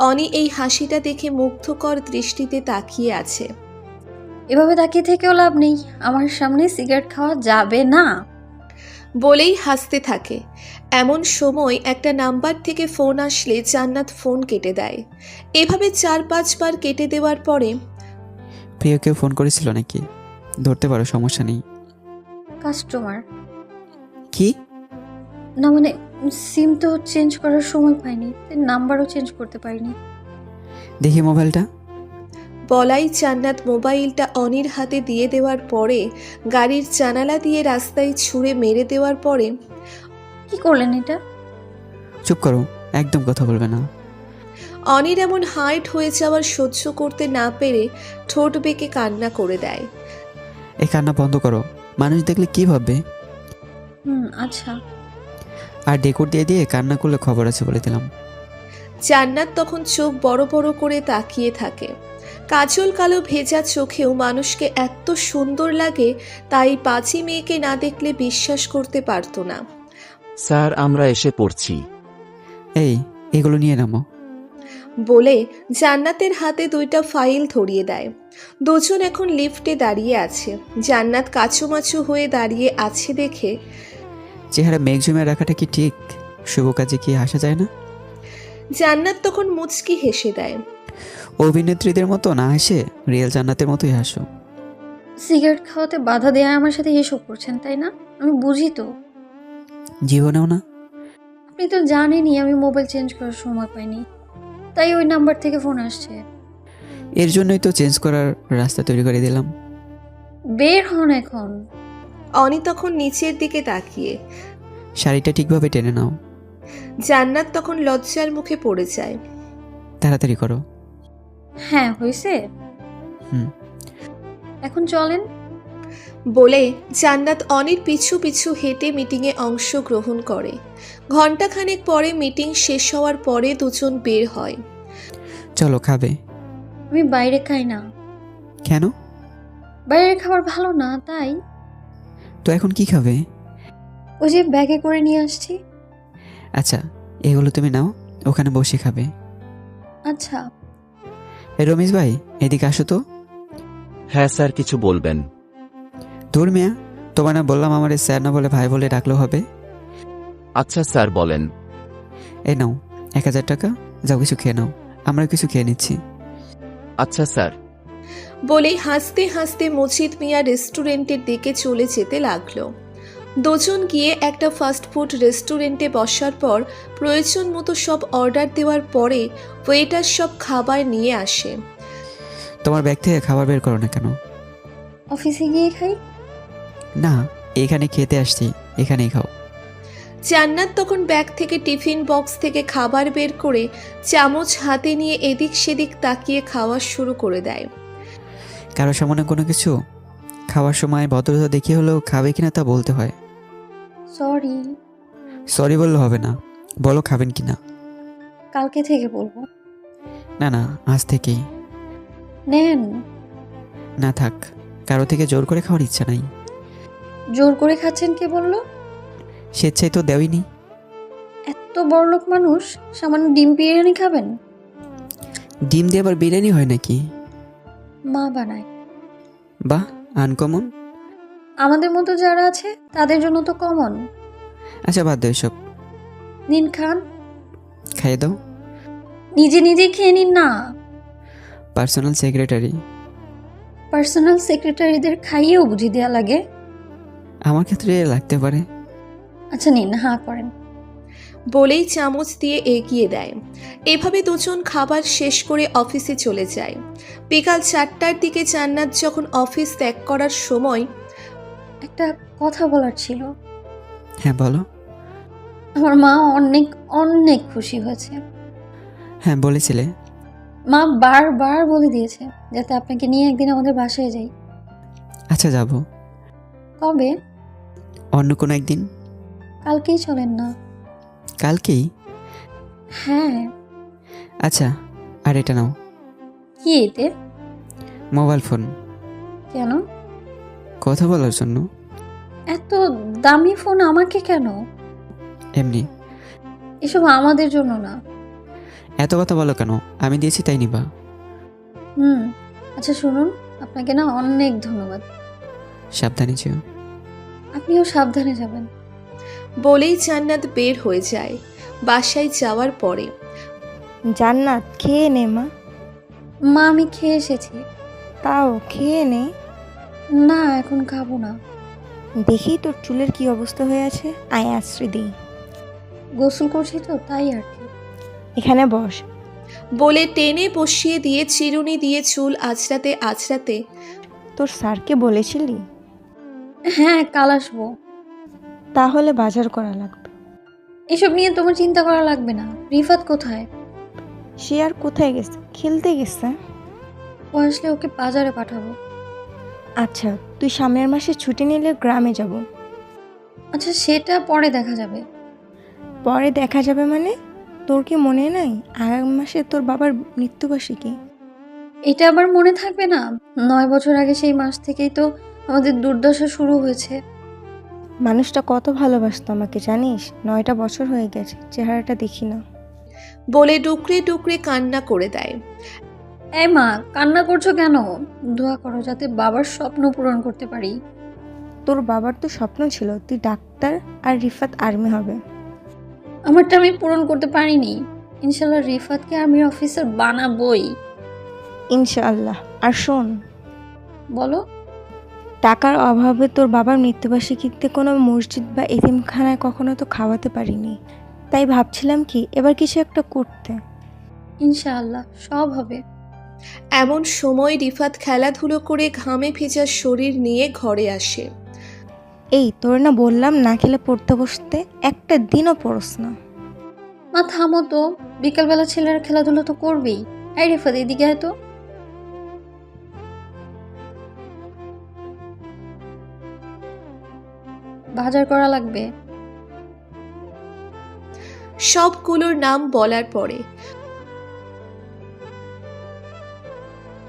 অনি এই হাসিটা দেখে মুগ্ধকর দৃষ্টিতে তাকিয়ে আছে। এভাবে তাকিয়ে থেকেও লাভ নেই, আমার সামনে সিগারেট খাওয়া যাবে না বলেই হাসতে থাকে। এমন সময় একটা নাম্বার থেকে ফোন আসলে জান্নাত ফোন কেটে দেয়। এভাবে 4-5 বার কেটে দেওয়ার পরে প্রিয় কেউ ফোন করেছিল নাকি? ধরতে পারো, সমস্যা নেই। কাস্টমার। কি? না মানে সিম তো চেঞ্জ করার সময় পাইনি, নাম্বারও চেঞ্জ করতে পারিনি। দেখি মোবাইলটা। বলাই জান্নাত মোবাইলটা অনির হাতে দিয়ে দেওয়ার পরে গাড়ির জানালা দিয়ে রাস্তায় ছুঁড়ে মেরে দেওয়ার পরে কি করলেন এটা? চুপ করো, একদম কথা বলবে না। অনির এমন হার্ট হয়ে যাওয়ার সহ্য করতে না পেরে ঠোঁট বেঁকে কান্না করে দেয়। এই কান্না বন্ধ করো, মানুষ দেখলে কি ভাববে? আচ্ছা। আর ডেকোর দিয়ে দিয়ে কান্না করলে খবর আছে বলে দিলাম। জান্নাত তখন চোখ বড় বড় করে তাকিয়ে থাকে। কাজল কালো ভেজা চোখেও মানুষকে এত সুন্দর লাগে, তাই পাঁচি মেয়েকে না দেখলে বিশ্বাস করতে পারতো না। স্যার, আমরা এসে পড়ছি। এই, এগুলো নিয়ে নামো। বলে জান্নাতের হাতে 2টা ফাইল ধরিয়ে দেয়। দুজন এখন লিফটে দাঁড়িয়ে আছে। জান্নাত কাচুমাচু হয়ে দাঁড়িয়ে আছে দেখে চেহারা মেঘ জমে রাখাটা কি ঠিক? শুভ কাজে কি আসা যায় না? জান্নাত তখন মুচকি হেসে দেয়। অভিনেত্রীদের মতো না হেসে রিয়েল জান্নাতের মতোই হাসো। সিগারেট খাওয়াতে বাধা দেয়া আমার সাথে এসব করছেন তাই না? আমি বুঝি তো। জীবনেও না? আপনি তো জানেনই আমি মোবাইল চেঞ্জ করার সময় পাইনি, তাই ওই নাম্বার থেকে ফোন আসছে। এর জন্যই তো চেঞ্জ করার রাস্তা তৈরি করে দিলাম। বের হন এখন। অনি তখন নিচের দিকে তাকিয়ে। শাড়িটা ঠিকভাবে টেনে নাও। জান্নাত তখন লজ্জার মুখে পড়ে যায়। তাড়াতাড়ি করো। হ্যাঁ হয়েছে। হুম। এখন চলেন। বলে জান্নাত অনির পিছু পিছু হেঁটে মিটিংয়ে অংশগ্রহণ করে। ঘণ্টাখানেক পরে মিটিং শেষ হওয়ার পরে দুজন বের হয়। চলো, খাবে? আমি বাইরে খাই না। কেন? বাইরের খাবার ভালো না তাই। তো এখন কি খাবে? ওই যে ব্যাগে করে নিয়ে আসছি। আচ্ছা, এগুলো তুমি নাও, ওখানে বসে খাবে। আচ্ছা। রমেশ ভাই, এদিকে আসো তো। হ্যাঁ স্যার, কিছু বলবেন? দূর মিয়া, তোমার না বললাম আমার স্যার না বলে ভাই বলে ডাকলেও হবে। আচ্ছা স্যার, বলেন। এই নাও 1000 টাকা, যাও কিছু খেয়ে নাও, আমরা কিছু খেয়ে নিচ্ছি। আচ্ছা স্যার। বলে হাসতে হাসতে মজিদ মিয়া রেস্টুরেন্টের দিকে চলে যেতে লাগলো। দুজন গিয়ে একটা ফাস্টফুড রেস্টুরেন্টে বসার পর প্রয়োজন মতো সব অর্ডার দেওয়ার পরে ওয়েটার সব খাবার নিয়ে আসে। তোমার ব্যাগ থেকে খাবার বের করো না কেন? অফিসে গিয়ে খাই। না, এখানে খেতে আসছি, এখানেই খাও। জান্নাত তখন ব্যাগ থেকে টিফিন বক্স থেকে খাবার বের করে চামচ হাতে নিয়ে এদিক সেদিক তাকিয়ে খাওয়া শুরু করে দেয়। কারো সামনে কোনো কিছু খাওয়ার সময় ভদ্রতা দেখিয়ে হলেও খাবে কিনা তা বলতে হয়। সরি। সরি বললে হবে না, বলো খাবেন কিনা। কালকে থেকে বলবো। না না, আজ থেকেই। নেন। না থাক, কারো থেকে জোর করে খাওয়ার ইচ্ছা নাই। জোর করে খাচ্ছেন কে বললো? স্বেচ্ছায় তো দেওইনি। এত বড়লোক মানুষ, সামান্য ডিম বিরিয়ানি খাবেন? ডিম দিয়ে আবার বিরিয়ানি হয় নাকি? মা বানায়। বাহ, আনকমন। আমাদের মতো যারা আছে তাদের জন্য তো কমন। আচ্ছা বাদ দাও এসব, নিন খান। খাইয়ে দাও। নিজে নিজে খেয়ে নিন না। Personal secretary. পার্সোনাল সেক্রেটারিদের খাইয়েও বুঝি দেয়া লাগে? আমার ক্ষেত্রে লাগতে পারে। আচ্ছা নিন, হাঁ করেন। বলেই চামচ দিয়ে এগিয়ে দেয়। এভাবে দুজন খাবার শেষ করে অফিসে চলে যায়। বিকাল 4টার দিকে জান্নাত যখন অফিস ত্যাগ করার সময়, একটা কথা বলার ছিল। হ্যাঁ বলো। আমার মা অনেক অনেক খুশি হয়েছে। হ্যাঁ বলেছিলে। মা বারবার বলে দিয়েছে যাতে আপনাকে নিয়ে একদিন আমাদের বাসায় যাই। আচ্ছা যাব। কবে? অন্য কোনো একদিন। কালকেই চলেন না? কালকেই? হ্যাঁ। আচ্ছা, আর এটা নাও। কি এতে? Mobile phone. কেন? কথা বলার জন্য। এত দামি ফোন আমাকে কেন? এমনি। এসব আমাদের জন্য না। এত কথা বলো কেন? আমি দিয়েছি তাই নিবা। আচ্ছা শুনুন, আপনাকে না অনেক ধন্যবাদ। সাবধানে যেও। আপনিও সাবধানে যাবেন। বলেই জান্নাত বের হয়ে যায়। বাসায় যাওয়ার পরে জান্নাত খেয়ে নে মা। মা আমি খেয়ে এসেছি। তাও খেয়ে নে। না এখন খাবো না। দেখি তোর চুলের কি অবস্থা হয়ে আছে, আয় আশ্রয় দিই। গোসল করছি তো তাই আর কি। এখানে বস। বলে টেনে বসিয়ে দিয়ে চিরুনি দিয়ে চুল আঁচড়াতে আঁচড়াতে, তোর স্যারকে বলেছিলি? হ্যাঁ কাল আসবো। তাহলে বাজার করা লাগবে। এসব নিয়ে তোমার চিন্তা করা লাগবে না। রিফাত কোথায়? সে আর কোথায় গেছে? খেলতে গেছে। ও আসলে ওকে বাজারে পাঠাবো। আচ্ছা তুই সামনের মাসে ছুটি নিলে গ্রামে যাব। আচ্ছা সেটা পরে দেখা যাবে। পরে দেখা যাবে মানে? তোর কি মনে নাই আগামী মাসে তোর বাবার মৃত্যুবার্ষিকী? এটা আবার মনে থাকবে না? 9 বছর আগে সেই মাস থেকেই তো আমাদের দুর্দশা শুরু হয়েছে। মানুষটা কত ভালোবাসতো আমাকে জানিস? 9টা বছর হয়ে গেছে, চেহারাটা দেখি না। বলে ডুকরে ডুকরে কান্না করে দেয়। এই মা কান্না করছো কেন? দোয়া করো যাতে বাবার স্বপ্ন পূরণ করতে পারি। তোর বাবার তো স্বপ্ন ছিল তুই ডাক্তার আর রিফাত আর্মি হবে। আমারটা আমি পূরণ করতে পারিনি। ইনশাল্লাহ রিফাতকে আর্মির অফিসার বানাবই। ইনশাআল্লাহ। আর শোন, বলো। টাকার অভাবে তোর বাবার মৃত্যুবার্ষিকীতে কোনো মসজিদ বা এতিমখানায় কখনো তো খাওয়াতে পারিনি, তাই ভাবছিলাম কি এবার কিছু একটা করতে। ইনশাআল্লাহ সব হবে। এমন সময় রিফাত খেলাধুলো করে ঘামে ভেজা শরীর নিয়ে ঘরে আসে। এই তোর না বললাম না খেলে পড়তে বসতে, একটা দিনও পড়স না। মা থামো তো, বিকালবেলা ছেলেরা খেলাধুলা তো করবেই। এই রিফাত এদিকে আয় তো। বাজার করা লাগবে। সবগুলোর নাম বলার পরে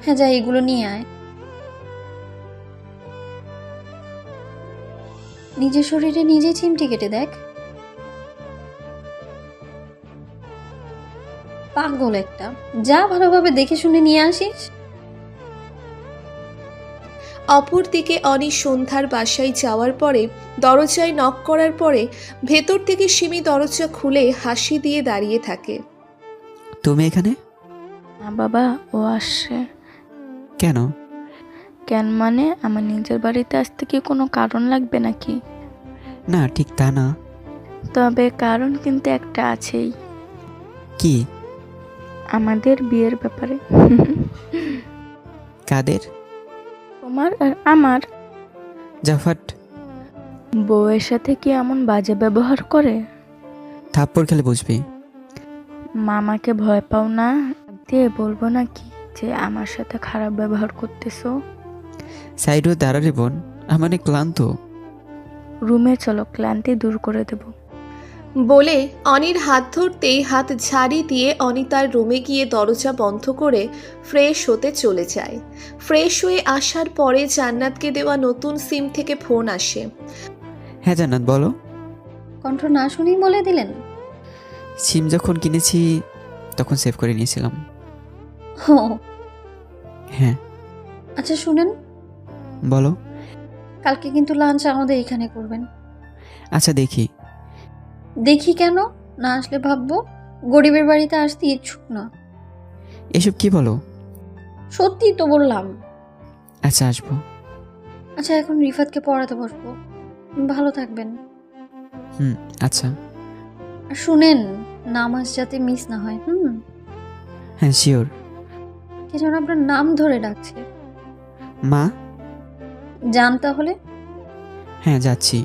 হ্যাঁ যা এগুলো নিয়ে আয়। নিজের শরীরে নিজেই চিমটি কেটে দেখ। পাগল একটা, যা ভালোভাবে দেখে শুনে নিয়ে আসিস। অপরদিকে অনি সন্ধ্যার বাসায় যাওয়ার পরে দরজায় নক করার পরে ভেতর থেকে সিমি দরজা খুলে হাসি দিয়ে দাঁড়িয়ে থাকে। তুমি এখানে? না বাবা, ও আসছে। কেন? কেন মানে আমার নিজের বাড়িতে আসতে কি কোনো কারণ লাগবে নাকি? না ঠিক তা না। তবে কারণ কিন্তু একটা আছেই। কি? আমাদের বিয়ের ব্যাপারে। কাদের? তোমার আর আমার। জাফাট। বউয়ের সাথে কি এমন বাজে ব্যবহার করে? থাপ্পড় খেলে বুঝবি। মামাকে ভয় পাও না? দিয়ে বলবো নাকি যে আমার সাথে খারাপ ব্যবহার করতেছো? সাইড হয়ে দাঁড়ালে বোন, আমি অনেক ক্লান্ত। রুমে চলো, ক্লান্তি দূর করে দেব। বলে অনির হাত ধরতেই হাত ঝাড়ি দিয়ে অনি তার রুমে গিয়ে দরজা বন্ধ করে ফ্রেশ হতে চলে যায়। ফ্রেশ হয়ে আসার পরে জান্নাতকে দেওয়া নতুন সিম থেকে ফোন আসে। হ্যাঁ জান্নাত বলো। কণ্ঠ না শুনেই বলে দিলেন? সিম যখন কিনেছি তখন সেভ করে নিয়েছিলাম। ও হ্যাঁ আচ্ছা শুনেন, বলো। কালকে কিন্তু লাঞ্চ আমাদের এখানে করবেন। আচ্ছা দেখি। দেখি কেন? না আসলে ভাববো গরিবের বাড়িতে আসতে ইচ্ছুক না। এসব কি বলো? সত্যি তো বললাম। আচ্ছা আসবো। আচ্ছা এখন রিফাতকে পড়াতে বসবো, ভালো থাকবেন। আচ্ছা। আর শুনেন, নামাজ যাতে মিস না হয়। হ্যাঁ শিওর। কে যেন আপনার নাম ধরে ডাকছে। মা। যান তাহলে। হ্যাঁ যাচ্ছি।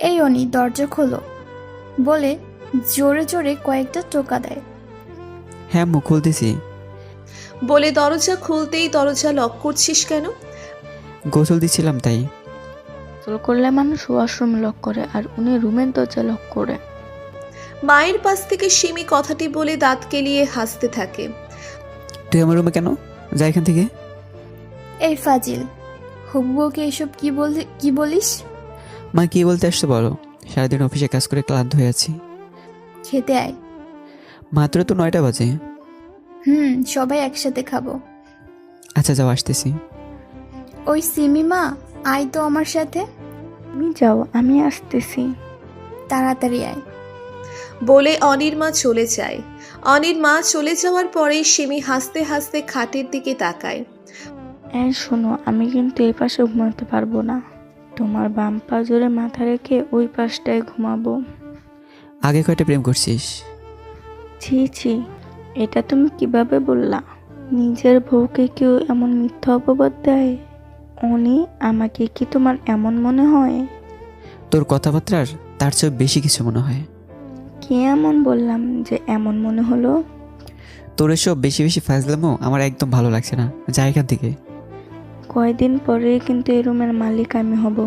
এই অনি দরজা খোলো বলে জোরে জোরে কয়েকটা টোকা দেয়। হ্যাঁ মুখ খুলতেছি। বলে দরজা খুলতেই দরজা লক করছিস কেন? গোসল দিচ্ছিলাম তাই। গোসল করলে মানুষ ওয়াশরুম লক করে, আর উনি রুমের দরজা লক করে। মায়ের পাশ থেকে সিমি কথাটি বলে দাঁত কেলিয়ে হাসতে থাকে। তুই আমার রুমে কেন? যা এখান থেকে। এই ফাজিল, হুব্বুকে এসব কি বলিস? মা কি বলতে আসছো বলো। সারাদিন অফিসে কাজ করে ক্লান্ত হয়ে আছি। খেতে আয়। মাত্র তো 9টা বাজে। সবাই একসাথে খাবো। আচ্ছা যাও আসতেছি। ওই সিমিমা আয় তো আমার সাথে। তুমি যাও, আমি আসতেছি। তাড়াতাড়ি আয়। বলে অনির মা চলে যায়। অনির মা চলে যাওয়ার পরেই সিমি হাসতে হাসতে খাটের দিকে তাকায়। শোনো, আমি কিন্তু এই পাশে ঘুমাতে পারবো না। তোমার বাম পা জোরে মাথা রেখে ওই পাশটায় ঘুমাবো। আগে কয়টা প্রেম করছিস? ছি ছি, এটা তুমি কিভাবে বললা? নিজের বউকে কেউ এমন মিথ্যা অপবাদ দেয়? অনি, আমাকে কি তোমার এমন মনে হয়? তোর কথাবার্তার তার চেয়ে বেশি কিছু মনে হয়। কি এমন বললাম যে এমন মনে হলো? তোর এসব বেশি বেশি ফাজলামো আমার একদম ভালো লাগছে না। যা এখান থেকে। কয়দিন পরে কিন্তু এই রুমের মালিক আমি হব।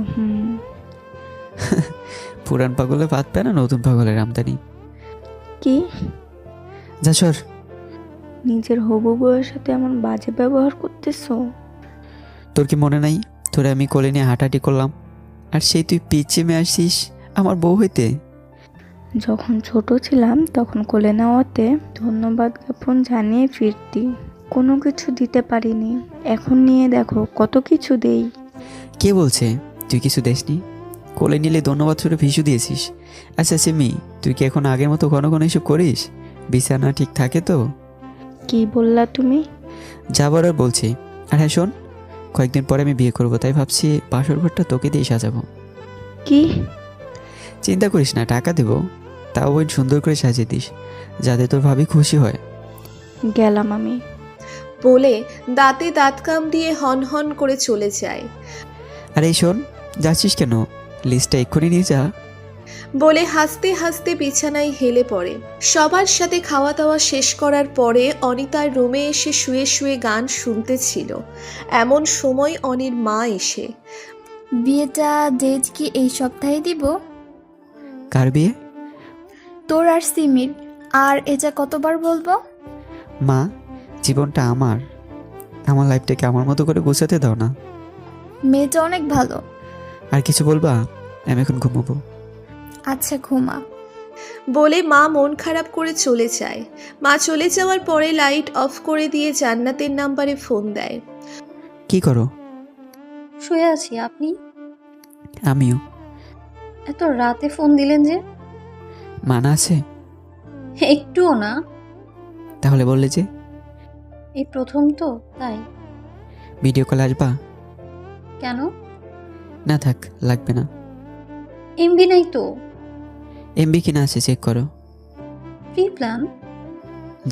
পুরান পাগলে ভাত পায় না নতুন পাগলের আমদানি। কি? যা সর। নিজের হবু বউয়ের সাথে এমন বাজে ব্যবহার করতেছো? তোর কি মনে নাই তোরে আমি কোলে নিয়ে হাঁটাহাঁটি করলাম, আর সেই তুই পিছিয়ে আসছিস আমার বউ হইতে? যখন ছোট ছিলাম তখন কোলে নেওয়াতে ধন্যবাদ জ্ঞাপন জানিয়ে ফিরতি। কোনো কিছু দিতে পারিনি, এখন নিয়ে দেখো কত কিছু দেই। কে বলছে তুই কিছু দেসনি? কোলে নিলে ধন্যবাদ ছুড়ে ভিসু দিয়েছিস। আচ্ছা সিমি, তুই কি এখন আগের মতো ঘন ঘন এসব করিস? বিছানা ঠিক থাকে তো? কি বললা তুমি? যাবার আর বলছি। আর হ্যাঁ শোন, কয়েকদিন পরে আমি বিয়ে করবো, তাই ভাবছি বাসর ঘরটা তোকে দিয়ে সাজাবো। কি? চিন্তা করিস না, টাকা দেবো। তাও ওই সুন্দর করে সাজিয়ে দিস যাতে তোর ভাবি খুশি হয়। গেলাম আমি। বলে দাঁতে দাঁত কাম দিয়ে হন হন করে চলে যায়। আর এই শোন, যাচ্ছিস কেন? লিস্টটা এক্ষুনি নিয়ে যা। বলে হাসতে হাসতে বিছানায় হেলে পড়ে। সবার সাথে খাওয়া দাওয়া শেষ করার পরে অনিতার রুমে এসে শুয়ে শুয়ে গান শুনতেছিল। এমন সময় অনির মা এসে। বিয়েটা ডেট কি এই সপ্তাহে দিব? কার বিয়ে? তোর আর সিমির। আর এটা কতবার বলবো? মা, জীবনটা আমার লাইফটাকে আমার মতো করে গোছাতে দাও না। মেয়েটা অনেক ভালো। আর কিছু বলবা? আমি এখন ঘুমাবো। আচ্ছা ঘুমা। বলে মা মন খারাপ করে চলে যায়। মা চলে যাওয়ার পরে লাইট অফ করে দিয়ে জান্নাতের নাম্বারে ফোন দেয়। কি করো? শুয়ে আছি। আপনি? আমিও। এত রাতে ফোন দিলেন যে? মানা আছে? একটুও না। তাহলে বললে যে? এই প্রথম তো, তাই। ভিডিও কল আসবা? কেন? না থাক, লাগবে না। এমবি নাই তো। এমবি কিনা আছে চেক করো। Free plan?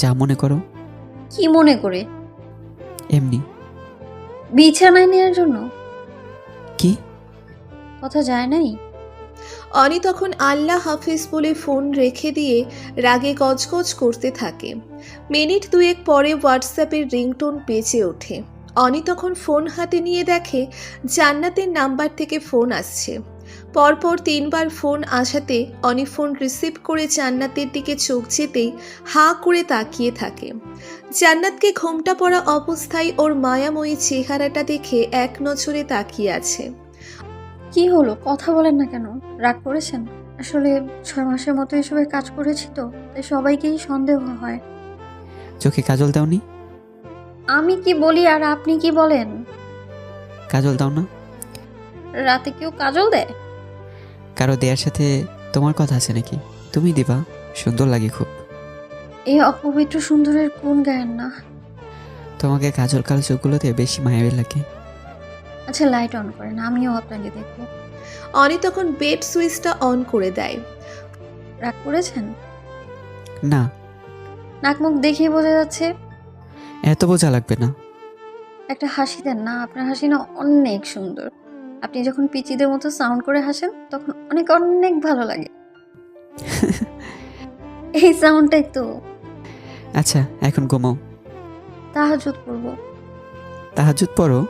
যা মনে করো। কি মনে করে? এমনি। বিছানায় নেওয়ার জন্য? কি কথা যায় নাই? অনি তখন আল্লাহ হাফিজ বলে ফোন রেখে দিয়ে রাগে গজগজ করতে থাকে। মিনিট দুয়েক পরে হোয়াটসঅ্যাপের রিংটোন বেজে ওঠে। অনি তখন ফোন হাতে নিয়ে দেখে জান্নাতের নাম্বার থেকে ফোন আসছে। পরপর 3 বার ফোন আসাতে অনি ফোন রিসিভ করে জান্নাতের দিকে চোখ যেতেই হাঁ করে তাকিয়ে থাকে। জান্নাতকে ঘোমটা পড়া অবস্থায় ওর মায়াময়ী চেহারাটা দেখে এক নজরে তাকিয়ে আছে। কি হলো, কথা বলেন না কেন? রাগ করেছেন? আসলে 6 মাসের মতো এসবের কাজ করেছি তো, তাই সবাইকেই সন্দেহ হয়। চোখে কাজল দাওনি? আমি কি বলি আর আপনি কি বলেন? কাজল দাও না? রাতে কেউ কাজল দেয়? কারো দেয়ার সাথে তোমার কথা আছে নাকি? তুমি দিবা, সুন্দর লাগে খুব। এই অপবিত্র সুন্দরের কোন গায়েন না? তোমাকে কাজল কালো চোখগুলোতে বেশি মায়াবী লাগে। আচ্ছা লাইট অন করেন, আমিও আপনাকে দেখবো। অনি তখন বেড সুইচটা অন করে দেয়। রাগ করেছেন? না, নাক মুখ দেখেই বোঝা যাচ্ছে। এত বোঝা লাগবে না। একটা হাসি দেন না, আপনার হাসি না অনেক সুন্দর। আপনি যখন পিচিদের মতো সাউন্ড করে হাসেন তখন অনেক অনেক ভালো লাগে। এই সাউন্ডটাই তো। আচ্ছা এখন ঘুমাও। তাহাজ্জুদ পড়ব। তাহাজ্জুদ পড়ো?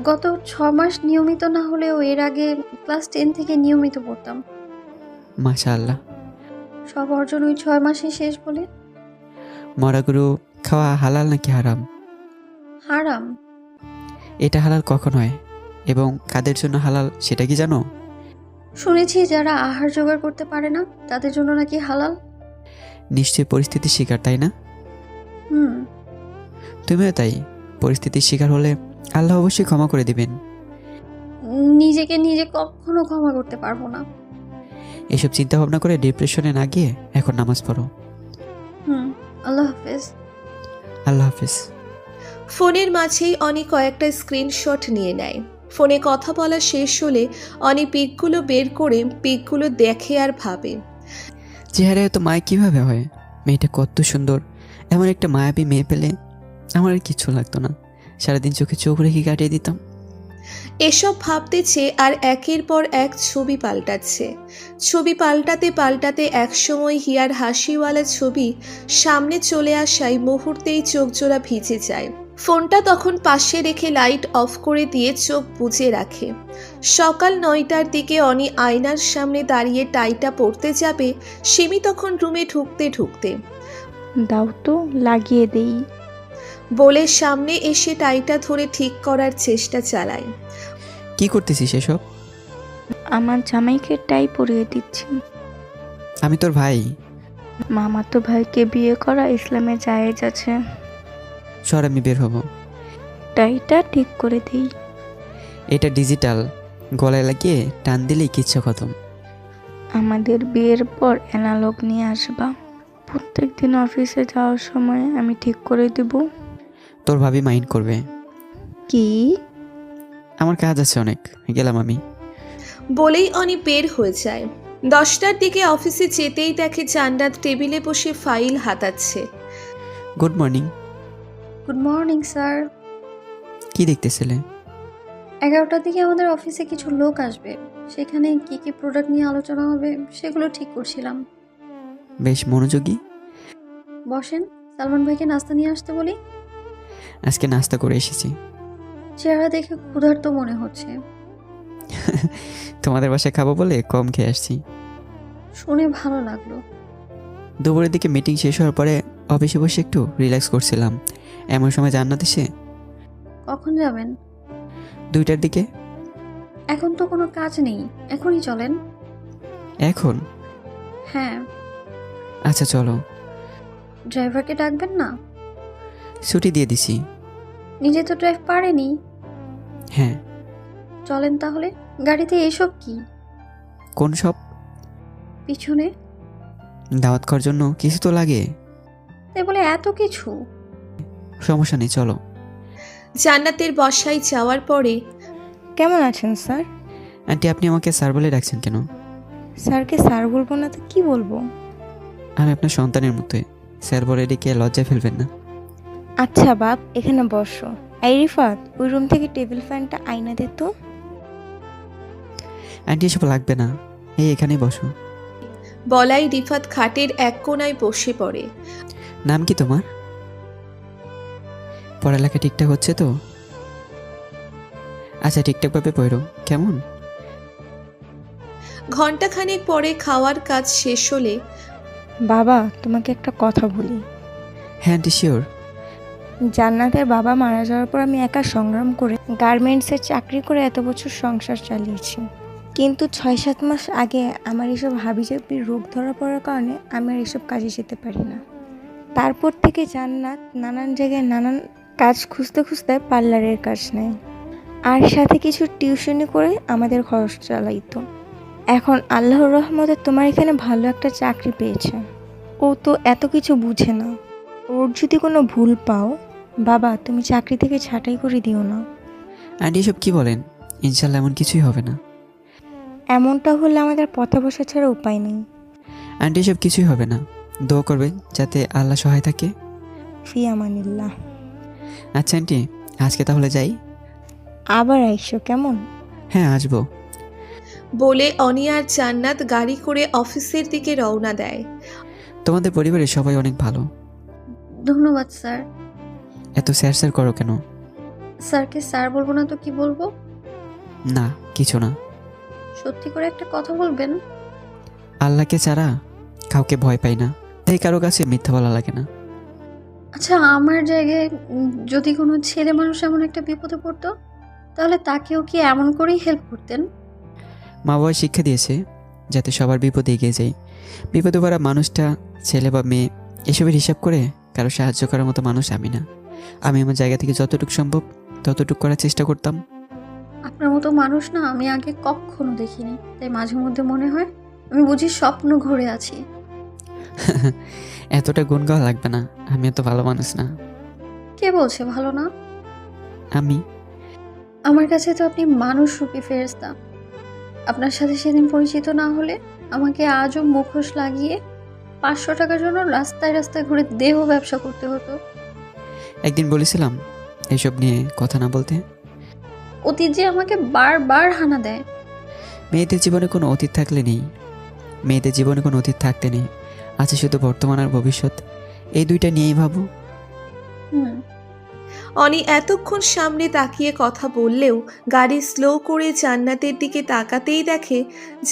গত 6 মাস নিয়মিত না হলেও এর আগে ক্লাস 10 থেকে নিয়মিত পড়তাম। মাশাআল্লাহ। সব অর্জন ওই 6 মাসে শেষ বলে। মরা গরু খাওয়া হালাল নাকি হারাম? হারাম। এটা হালাল কখন হয় এবং কাদের জন্য হালাল সেটা কি জানো? শুনেছি যারা আহার জোগাড় করতে পারে না তাদের জন্য নাকি হালাল। নিশ্চয়ই পরিস্থিতির শিকার, তাই না? হুম। তুমিও তাই। পরিস্থিতির শিকার হলে আল্লাহ অবশ্যই ক্ষমা করে দিবেন। নিজেকে নিজে কখনো ক্ষমা করতে পারবো না। এসব চিন্তা ভাবনা করে ডিপ্রেশনে না গিয়ে এখন নামাজ পড়ো। হুম। আল্লাহ হাফেজ। আল্লাহ হাফেজ। ফোনের মাঝেই অনি কয়েকটা স্ক্রিনশট নিয়ে নেয়। ফোনে কথা বলা শেষ হলে অনি পিকগুলো বের করে পিকগুলো দেখে আর ভাবে, চেহারা এত মায়া কিভাবে হয়? মেয়েটা কত সুন্দর। এমন একটা মায়াবী মেয়ে পেলে আমার আর কিচ্ছু লাগতো না। সারাদিন চোখে চোখ রেখে কাটিয়ে দিতাম। এসব ভাবতেছে আর একের পর এক ছবি পাল্টাচ্ছে। ছবি পাল্টাতে পাল্টাতে একসময় হিয়ার হাসিওয়ালা ছবি সামনে চলে আসায় মুহূর্তেই চোখ জোড়া ভিজে যায়। ফোনটা তখন পাশে রেখে লাইট অফ করে দিয়ে চোখ বুজে রাখে। সকাল 9টার দিকে অনি আয়নার সামনে দাঁড়িয়ে টাইটা পরতে যাবে। সিমি তখন রুমে ঢুকতে ঢুকতে দাও তো লাগিয়ে দেই। বলে সামনে এসে টাইটা ধরে ঠিক করার চেষ্টা চালায়। কি করতেছিস এসব? আমার জামাইকে টাই পরিয়ে দিচ্ছি। আমি তোর ভাই। মামাতো ভাইকে বিয়ে করা ইসলামে জায়েজ আছে। সর, আমি বের হব। টাইটা ঠিক করে দিই। এটা ডিজিটাল, গলায় লাগিয়ে টান দিলেই কিচ্ছু খতম। আমাদের বিয়ের পর অ্যানালগ নিয়ে আসবা। প্রত্যেক দিন অফিসে যাওয়ার সময় আমি ঠিক করে দেব। তোর ভাবি মাইন্ড করবে। কি? আমার কাজ আছে অনেক, গেলাম আমি। বলেই অনি বের হয়ে যায়। 10টার দিকে অফিসে যেতেই দেখে জান্নাত টেবিলে বসে ফাইল হাতাচ্ছে। Good morning. Good morning sir. কি দেখতেছিলে? 11টার দিকে আমাদের অফিসে কিছু লোক আসবে, সেখানে কি কি প্রোডাক্ট নিয়ে আলোচনা হবে সেগুলো ঠিক করছিলাম। বেশ মনোযোগী। বসেন, সালমান ভাইকে নাস্তা নিয়ে আসতে বলি। আজকে নাস্তা করে এসেছি। চেহারা দেখে ক্ষুধার্ত মনে হচ্ছে। তোমাদের বাসায় খাবো বলে কম খেয়ে আসছি। শুনে ভালো লাগলো। দুপুরের দিকে মিটিং শেষ হওয়ার পরে অফিসে বসে একটু রিল্যাক্স করছিলাম, এমন সময় জান্নাত এসে। কখন যাবেন? 2টার দিকে। এখন তো কোনো কাজ নেই, এখনই চলেন। এখন? হ্যাঁ। আচ্ছা চলো। ড্রাইভারকে ডাকবেন না? ছুটি দিয়ে দিছি। নিজে তো ড্রাইভ পারেনি। হ্যাঁ। চলেন তাহলে। গাড়িতে এসব কি? কোন সব? পিছনে। দাওয়াত করার জন্য কিছু তো লাগে। তাই বলে এত কিছু? সমস্যা নেই, চলো। জান্নাতের বসায় যাওয়ার পরে, কেমন আছেন স্যার? আন্টি, আপনি আমাকে স্যার বলে ডাকছেন কেন? স্যারকে স্যার বলবো না তো কি বলবো? আমি আপনার সন্তানের মতোই, স্যার বলে ডেকে লজ্জায় ফেলবেন না। আচ্ছা বাপ, এখানে বসো। এই রিফাত, ওই রুম থেকে টেবিল ফ্যানটা আয়না দে তো। আন্টি, এসব লাগবে না, এই এখানেই বসো। বলাই রিফাত খাটের এক কোণায় বসে পড়ে। নাম কি তোমার? পড়ালেখা ঠিকঠাক হচ্ছে তো? আচ্ছা, ঠিকঠাকভাবে পড়ো কেমন? ঘণ্টাখানেক পরে খাওয়ার কাজ শেষ হলে বাবা, তোমাকে একটা কথা বলি। হ্যাঁ আন্টি, শিওর। জান্নাতের বাবা মারা যাওয়ার পর আমি একা সংগ্রাম করে গার্মেন্টসের চাকরি করে এত বছর সংসার চালিয়েছি, কিন্তু 6-7 মাস আগে আমার এসব হাবিজাবির রোগ ধরা পড়ার কারণে আমি আর এসব কাজে যেতে পারি না। তারপর থেকে জান্নাত নানান জায়গায় নানান কাজ খুঁজতে খুঁজতে পার্লারের কাজ নেয়, আর সাথে কিছু টিউশনি করে আমাদের খরচ চালাইতো। এখন আল্লাহর রহমতে তোমার এখানে ভালো একটা চাকরি পেয়েছে। ও তো এত কিছু বুঝে না। ওর যদি কোনো ভুল পাও, বাবা তুমি চাকরি থেকে ছাঁটাই করে দিও না। আন্টি এসব কি বলেন? ইনশাল্লাহ এমন কিছুই হবে না। এমনটা হলে আমাদের পথে বসা ছাড়া উপায় নেই। আন্টি এসব কিছুই হবে না। দোয়া করবেন যাতে আল্লাহ সহায় থাকে। ফি আমানিল্লাহ। আচ্ছা আন্টি, আজকে তাহলে যাই। আবার আইসো কেমন? হ্যাঁ আসবো। বলে অনি আর জান্নাত গাড়ি করে অফিসের দিকে রওনা দেয়। তোমাদের পরিবারের সবাই অনেক ভালো। ধন্যবাদ স্যার। এত স্যার স্যার করো কেন? স্যারকে স্যার বলবো না তো কি বলবো? না কিছু না। সত্যি করে একটা কথা বলবেন? আল্লাহকে ছাড়া কাউকে ভয় পাই না, তাই কারো কাছে মিথ্যা বলা লাগে না। আচ্ছা, আমার জায়গায় যদি কোনো ছেলে মানুষ এমন একটা বিপদে পড়তো, তাহলে তাকেও কি এমন করেই হেল্প করতেন? মা বাবা শিক্ষা দিয়েছে যাতে সবার বিপদে এগিয়ে যায়। বিপদে পড়া মানুষটা ছেলে বা মেয়ে এসবের হিসাব করে কারো সাহায্য করার মতো মানুষ আমি না। আমি আমার জায়গা থেকে যতটুকু সম্ভব ততটুকু করার চেষ্টা করতাম। আপনার মতো মানুষ না আমি আগে কখনো দেখিনি, তাই মাঝে মধ্যে মনে হয় আমি বুঝি স্বপ্ন ঘুরে আছি। এতটা গুণ গাওয়া লাগবে না, আমি এত ভালো মানুষ না। কে বলছে ভালো না? আমি আমার কাছে তো আপনি মানুষ রূপী ফেরেশতা। আপনার সাথে সেদিন পরিচিত না হলে আমাকে আজও মুখোশ লাগিয়ে 500 টাকার জন্য রাস্তায় রাস্তায় ঘুরে দেহ ব্যবসা করতে হতো। একদিন বলেছিলাম এইসব নিয়ে কথা না বলতে। অতীত যে আমাকে বারবার হানা দেয়। মেয়েদের জীবনে কোনো অতীত থাকলে নেই, মেয়েদের জীবনে কোনো অতীত থাকতে নেই, আছে শুধু বর্তমান আর ভবিষ্যৎ। এই দুইটা নিয়েই ভাবো। অনি এতক্ষণ সামনে তাকিয়ে কথা বললেও গাড়ি স্লো করে জান্নাতের দিকে তাকাতেই দেখে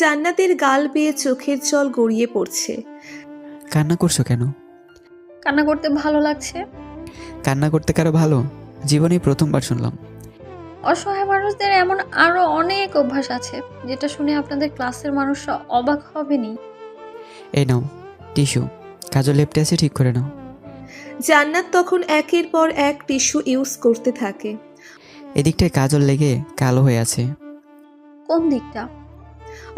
জান্নাতের গাল বেয়ে চোখের জল গড়িয়ে পড়ছে। কান্না করছো কেন? কান্না করতে ভালো লাগছে। কান্না করতে কারো ভালো? জীবনেই প্রথমবার শুনলাম। অসহায় মানুষদের এমন আরো অনেক অভ্যাস আছে যেটা শুনে আপনাদের ক্লাসের মানুষরা অবাক হবেনি। এই নাও টিস্যু, কাজল লেপটে আছে, ঠিক করে নাও। জান্নাত তখন একের পর এক টিস্যু ইউজ করতে থাকে। এদিকটায় কাজল লেগে কালো হয়ে আছে। কোন দিকটা?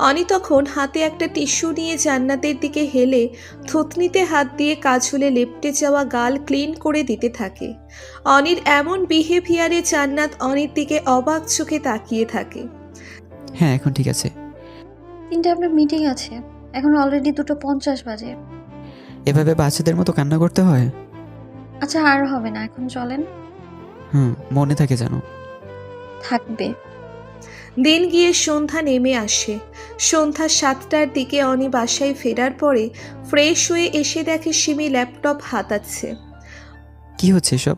অনি তখন হাতে একটা টিস্যু নিয়ে জান্নাতের দিকে হেলে থুতনিতে হাত দিয়ে কাজলে লেপটে যাওয়া গাল ক্লিন করে দিতে থাকে। অনির এমন বিহেভিয়ারে জান্নাত অনির দিকে অবাক চোখে তাকিয়ে থাকে। হ্যাঁ এখন ঠিক আছে। 3টা আপনার মিটিং আছে, এখন অলরেডি 2:50 বাজে। এভাবে বাচ্চাদের মতো কান্না করতে হয়? আচ্ছা আর হবে না, এখন চলেন। মনে থাকে জানো। থাকবে। দিন গিয়ে সন্ধ্যা নেমে আসে। সন্ধ্যা 7টার দিকে অনি বাসায় ফেরার পরে ফ্রেশ হয়ে এসে দেখে সিমি ল্যাপটপ হাতাচ্ছে। কি হচ্ছে এসব?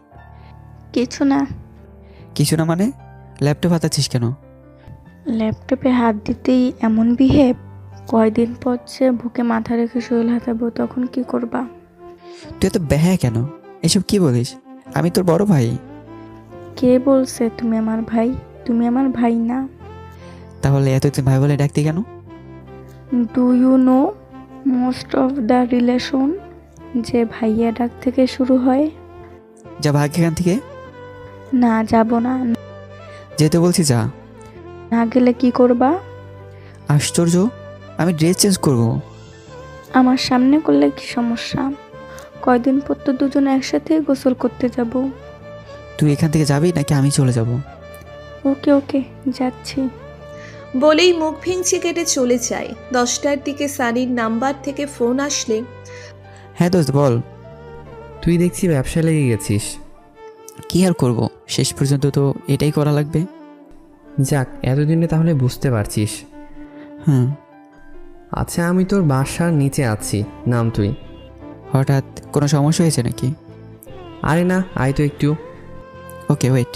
কিছু না। কিছু না মানে? ল্যাপটপ হাতাচ্ছিস কেন? ল্যাপটপে হাত দিতেই এমন বিহেভ। কয়দিন পর যে বুকে মাথা রেখে শরীর হাতাবো, তখন কি করবা? তুই এত ব্যাহা কেন? এসব কি বলিস? আমি তোর বড় ভাই। কে বলছে তুমি আমার ভাই? তুমি আমার ভাই না। তাহলে এতদিন ভাই বলে ডাকতি কেন? Do you know most of the relation যে ভাইয়া ডাক থেকে শুরু হয়? যা ভাগ এখান থেকে। না যাব না। যেতে বলছি যা। না গেলে কি করবা? আশ্চর্য, আমি ড্রেস চেঞ্জ করব। আমার সামনে করলে কি সমস্যা? কয়দিন পর তো দুজনে একসাথে গোসল করতে যাব। তুই এখান থেকে যাবি নাকি আমি চলে যাব? ওকে ওকে, যাচ্ছি। বলেই মুখ ভেঙচি কেটে চলে যায়। 10টার দিকে সানির নাম্বার থেকে ফোন আসলে, হ্যাঁ দোস্ত বল। তুই দেখছি ব্যবসা লেগে গেছিস। কি আর করব, শেষ পর্যন্ত তো এটাই করা লাগবে। যাক, এতদিনে তাহলে বুঝতে পারছিস। আচ্ছা, আমি তোর বাসার নিচে আছি, নাম তুই। হঠাৎ কোনো সমস্যা হয়েছে নাকি? আরে না, আয় তো একটু। Okay wait.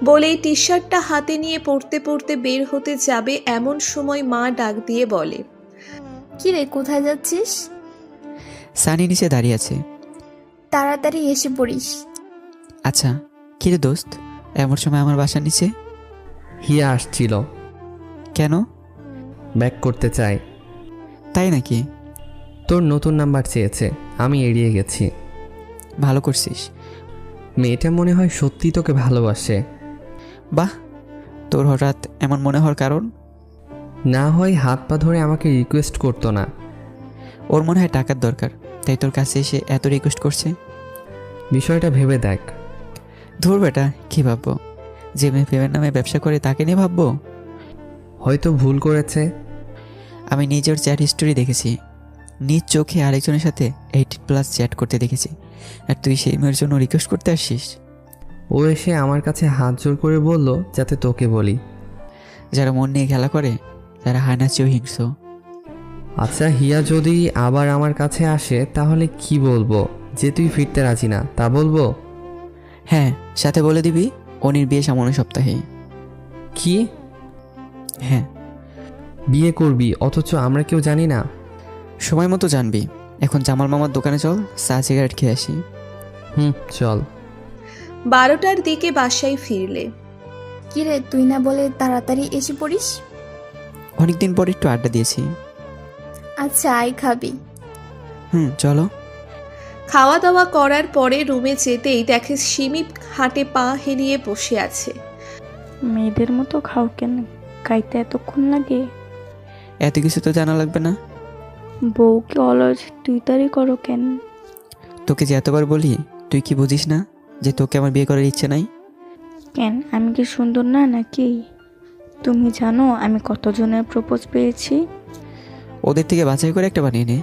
বলেই টি শার্টটা হাতে নিয়ে পড়তে পড়তে বের হতে যাবে এমন সময় মা ডাক দিয়ে বলে, কি রে, কোথায় যাচ্ছিস? সানি নিচে দাঁড়িয়ে আছে। তাড়াতাড়ি এসে পড়িস। আচ্ছা, কিরে দোস্ত, এমন সময় আমার বাসার নিচে? হিয়া আসছিল, কেন? ব্যাক করতে চাই। তাই নাকি? তোর নতুন নাম্বার চেয়েছে, আমি এড়িয়ে গেছি। ভালো করছিস। মেয়েটা মনে হয় সত্যি তোকে ভালোবাসে। বাহ, তোর হঠাৎ এমন মনে হওয়ার কারণ? না হয় হাত পা ধরে আমাকে রিকোয়েস্ট করতো না। ওর মনে হয় টাকার দরকার, তাই তোর কাছে এসে এত রিকোয়েস্ট করছে। বিষয়টা ভেবে দেখ। ধুর বেটা, কি ভাববো? যে মেয়ে প্রেমের নামে ব্যবসা করে তাকে নিয়ে ভাববো? হয়তো ভুল করেছে। আমি নিজের চ্যাট হিস্টোরি দেখেছি, নিজ চোখে আরেকজনের সাথে 18+ চ্যাট করতে দেখেছি, আর তুই সেই মেয়ের জন্য রিকোয়েস্ট করতে আসছিস? ও এসে আমার কাছে হাত জোর করে বলল যাতে তোকে বলি। যারা মন নিয়ে খেলা করে তারা হায় না চেয়েও হিংস্র। আচ্ছা, হিয়া যদি আবার আমার কাছে আসে তাহলে কি বলবো? যে তুই ফিরতে রাজি না তা বলবো? হ্যাঁ, সাথে বলে দিবি অনির বিয়ে সামনের সপ্তাহে। কি? হ্যাঁ। বিয়ে করবি অথচ আমরা কেউ জানি না? সময় মতো জানবি। এখন জামাল মামার দোকানে চল, চা সিগারেট খেয়ে আসি। চল। 12টার দিকে বাসায় ফিরলে। কি রে, তুই না বলে তাড়াতাড়ি এসে পড়িস? অনেকদিন পর একটু আড্ডা দিয়েছি। আচ্ছা, আয় খাবি? চলো। খাওয়া দাওয়া করার পরে রুমে যেতেই দেখে সিমি হাটে পা হেলিয়ে বসে আছে। মেয়েদের মতো খাও কেন? খাইতে এতক্ষণ লাগে? এত কিছু তো জানা লাগবে না। বউকে অলস তুই করো কেন? তোকে যে এতবার বলি, তুই কি বুঝিস না যে তোকে আমার বিয়ে করার ইচ্ছে নাই? কেন, আমি কি সুন্দর না নাকি? তুমি জানো আমি কতজনের প্রপোজ পেয়েছি? ওদের থেকে বাছাই করে একটা বানিয়ে নে।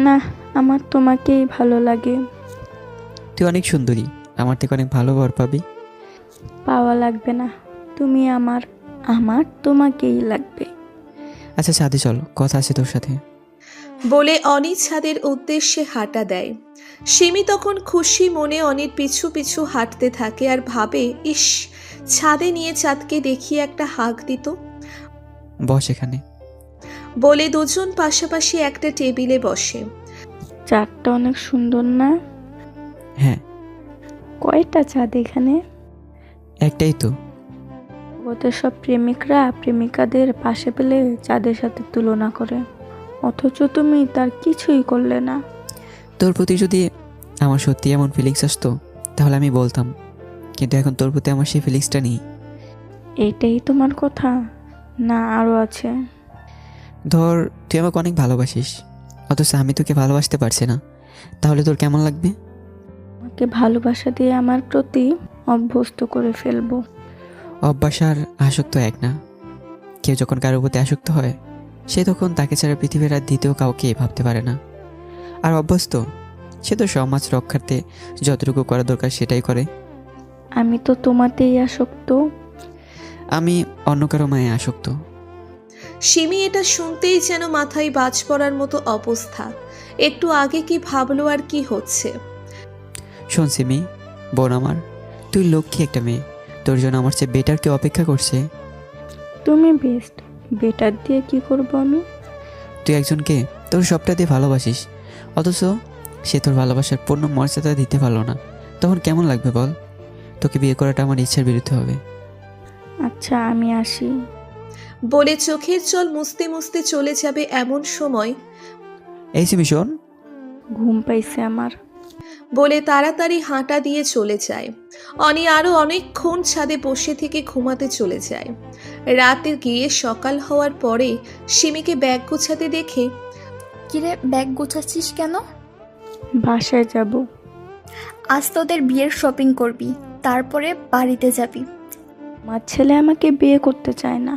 না, আমার তোমাকেই ভালো লাগে। তুই অনেক সুন্দরী, আমার থেকে অনেক ভালো বর পাবি। পাওয়া লাগবে না, তুমি আমার, আমার তোমাকেই লাগবে। আচ্ছা ছাদে চল, কথা আছে তোর সাথে। বলে অনি ছাদের উদ্দেশ্যে হাঁটা দেয়। সিমি তখন খুশি মনে অনির পিছু পিছু হাঁটতে থাকে আর ভাবে, ইস, ছাদে নিয়ে চাঁদকে দেখিয়ে একটা হাঁক দিত। বস এখানে। বলে দুজন পাশাপাশি একটা টেবিলে বসে। চাঁদটা অনেক সুন্দর না? হ্যাঁ। কয়টা চাঁদ এখানে? একটাই তো। জগতের সব প্রেমিকরা প্রেমিকাদের পাশে পেলে চাঁদের সাথে তুলনা করে, অথচ তুমি তার কিছুই করলে না। তোর প্রতি যদি আমার সত্যি এমন ফিলিংস আসতো তাহলে আমি বলতাম, কিন্তু এখন তোর প্রতি আমার সেই ফিলিংসটা নেই। এইটাই তোমার কথা? না আরও আছে? ধর, তুই আমাকে অনেক ভালোবাসিস, অথচ আমি তোকে ভালোবাসতে পারছি না, তাহলে তোর কেমন লাগবে? আমাকে ভালোবাসা দিয়ে আমার প্রতি অভ্যস্ত করে ফেলবো। অভ্যাস আর আসক্ত এক না। কেউ যখন কারোর প্রতি আসক্ত হয় সে তখন তাকে ছাড়া পৃথিবীর আর দ্বিতীয় কাউকে ভাবতে পারে না। আর অভ্যস্ত সে তো সমাজ রক্ষার্থে যতটুকু করা দরকার সেটাই করে। আমি তো তোমাতেই আসক্ত। আমি অন্য কারো মায়ে আসক্ত। সিমি এটা শুনতেই যেন মাথায় বাজ পড়ার মতো অবস্থা। একটু আগে কি ভাবলো আর কি হচ্ছে। শোন সিমি, বোন আমার, তুই লক্ষ্মী একটা মেয়ে, তোর জন্য আমার চেয়ে বেটার কেউ অপেক্ষা করছে। তুমি বেস্ট, বেটার দিয়ে কি করবো আমি? তুই একজনকে তোর সবটা দিয়ে ভালোবাসিস, অথচ সে তোর ভালোবাসার পূর্ণ মর্যাদা দিতে পারলো না, তখন কেমন লাগবে বল? তোকে বিয়ে করাটা আমার ইচ্ছার বিরুদ্ধে হবে। আচ্ছা, আমি আসি। বলে চোখের জল মুছতে মুছতে চলে যাবে এমন সময়, এই সিমি শোন। ঘুম পাইছে আমার। বলে তাড়াতাড়ি হাঁটা দিয়ে চলে যায়। অনি আরো অনেকক্ষণ ছাদে বসে থেকে ঘুমাতে চলে যায়। রাতে গিয়ে সকাল হওয়ার পরে সিমিকে ব্যাগ গোছাতে দেখে, কিরে, ব্যাগ গোছাচ্ছিস কেন? বাসায় যাব। আজ তোদের বিয়ের শপিং করবি, তারপরে বাড়িতে যাবি। আমার ছেলে আমাকে বিয়ে করতে চায় না।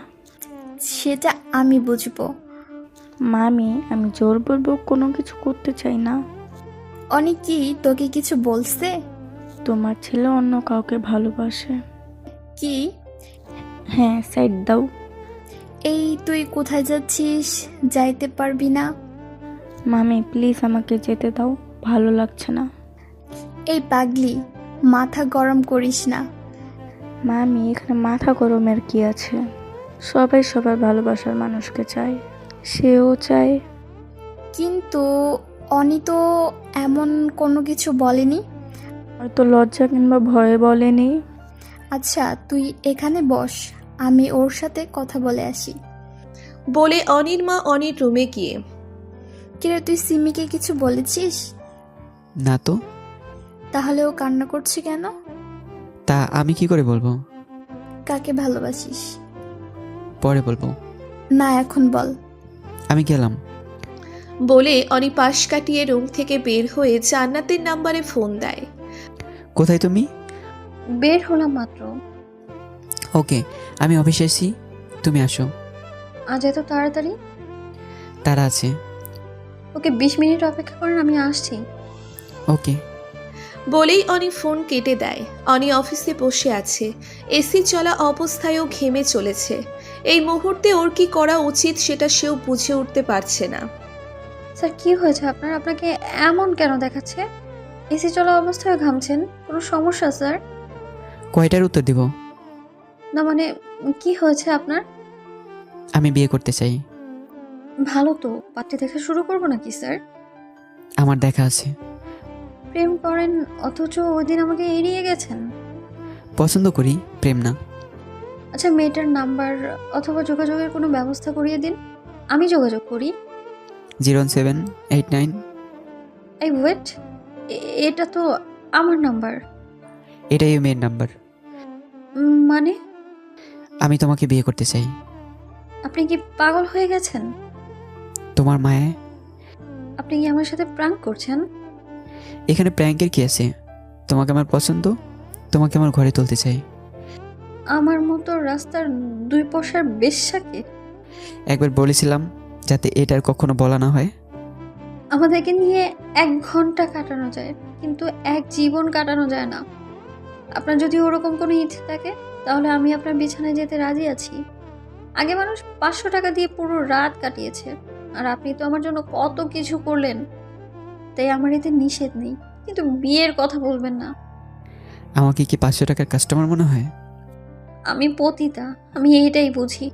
সেটা আমি বুঝবো। মামি, আমি জোর বলবো কোনো কিছু করতে চাই না। অনেক কি তোকে কিছু বলছে? তোমার ছেলে অন্য কাউকে ভালোবাসে। কি? হ্যাঁ, সাইড দাও। এই তুই কোথায় যাচ্ছিস? যাইতে পারবি না? মামি প্লিজ আমাকে যেতে দাও, ভালো লাগছে না। এই পাগলি, মাথা গরম করিস না। মামি এখানে মাথা গরমের কি আছে? সবাই সবার ভালোবাসার মানুষকে চায়, সেও চায়। কিন্তু অনি তো এমন কোনো কিছু বলেনি। হয়তো লজ্জা কিংবা ভয়ে বলেনি। আচ্ছা তুই এখানে বস, আমি ওর সাথে কথা বলে আসি। বলে অনির মা অনির রুমে গিয়ে কিরে তুই সিমিকে কিছু বলেছিস? না তো। তাহলে ও কান্না করছে কেন? তা আমি কি করে বলবো? কাকে ভালোবাসিস? পরে বলবো। না এখন বল। আমি গেলাম। বলে অনি পাশ কাটিয়ে রুম থেকে বের হয়ে জান্নাতের নাম্বারে ফোন দেয়। কোথায় তুমি? বের হলাম মাত্র। ওকে, আমি অফিসে এসেছি, তুমি আসো। আজ এত তাড়াতাড়ি? তারা আছে। ওকে 20 মিনিট অপেক্ষা করেন, আমি আসছি। ওকে। বলেই অনি ফোন কেটে দেয়। অনি অফিসে বসে আছে, এসি চলা অবস্থায়ও ঘেমে চলেছে। এই মুহূর্তে ওর কি করা উচিত সেটা সেও বুঝে উঠতে পারছে না। স্যার কি হয়েছে আপনার? আপনাকে এমন কেন দেখাচ্ছে? এসি চলা অবস্থায় ঘামছেন, কোনো সমস্যা স্যার? কয়টার উত্তর দিব? না মানে কি হয়েছে আপনার? আমি বিয়ে করতে চাই। ভালো তো, পাত্রী দেখা শুরু করবো নাকি স্যার? আমার দেখা আছে। প্রেম করেন অথচ ওই দিন আমাকে এড়িয়ে গেছেন। পছন্দ করি, প্রেম না। আচ্ছা মেয়েটার নাম্বার অথবা যোগাযোগের কোনো ব্যবস্থা করিয়ে দিন, আমি যোগাযোগ করি। 0789। এই ওয়েট, এটা তো আমার নাম্বার। এটাই ওই মেয়ের নাম্বার। মানে আমি তোমাকে বিয়ে করতে চাই। আপনি কি পাগল হয়ে গেছেন? তোমার মায়ে। আপনি কি আমার সাথে প্র্যাঙ্ক করছেন? এখানে প্র্যাঙ্কের কি আছে? তোমাকে আমার পছন্দ, তোমাকে আমার ঘরে তুলতে চাই। আমার মতো রাস্তার 2 পয়সার বেশ্যাকে? একবার বলেছিলাম যাতে এটার কখনো বলা না হয়। আমাদেরকে নিয়ে 1 ঘন্টা কাটানো যায়, কিন্তু 1 জীবন কাটানো যায় না। আপনার যদি ওরকম কোনো ইচ্ছে থাকে তাহলে আমি আপনার বিছানায় যেতে রাজি আছি। আগে মানুষ 500 টাকা দিয়ে পুরো রাত কাটিয়েছে, আর আপনি তো আমার জন্য কত কিছু করলেন, তাই আমার এতে নিষেধ নেই, কিন্তু বিয়ের কথা বলবেন না। আমাকে কি 500 টাকার কাস্টমার মনে হয়? আমি পতিতা, আমি এইটাই বুঝি।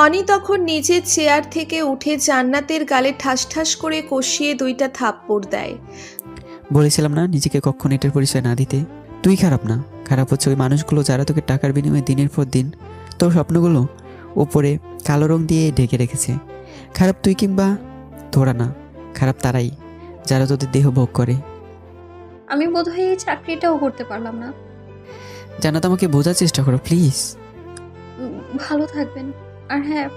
অনি তখন নিজের চেয়ার থেকে উঠে জান্নাতের গালে ঠাস ঠাস করে কষিয়ে 2টা থাপ্পড় দেয়। বলেছিলাম না নিজেকে কখনো এটার পরিচয় না দিতে। তুই খারাপ না, খারাপ হচ্ছে ওই মানুষগুলো যারা তোকে টাকার বিনিময়ে দিনের পর দিন তোর স্বপ্নগুলো উপরে কালো রং দিয়ে ঢেকে রেখেছে। খারাপ তুই কিংবা তোরা না, খারাপ তারাই যারা তোদের দেহ ভোগ করে। আমি বোধহয় এই চাকরিটাও করতে পারলাম না। জানাত আমাকে বোঝার চেষ্টা করো প্লিজ। ভালো থাকবেন। আর হ্যাঁ,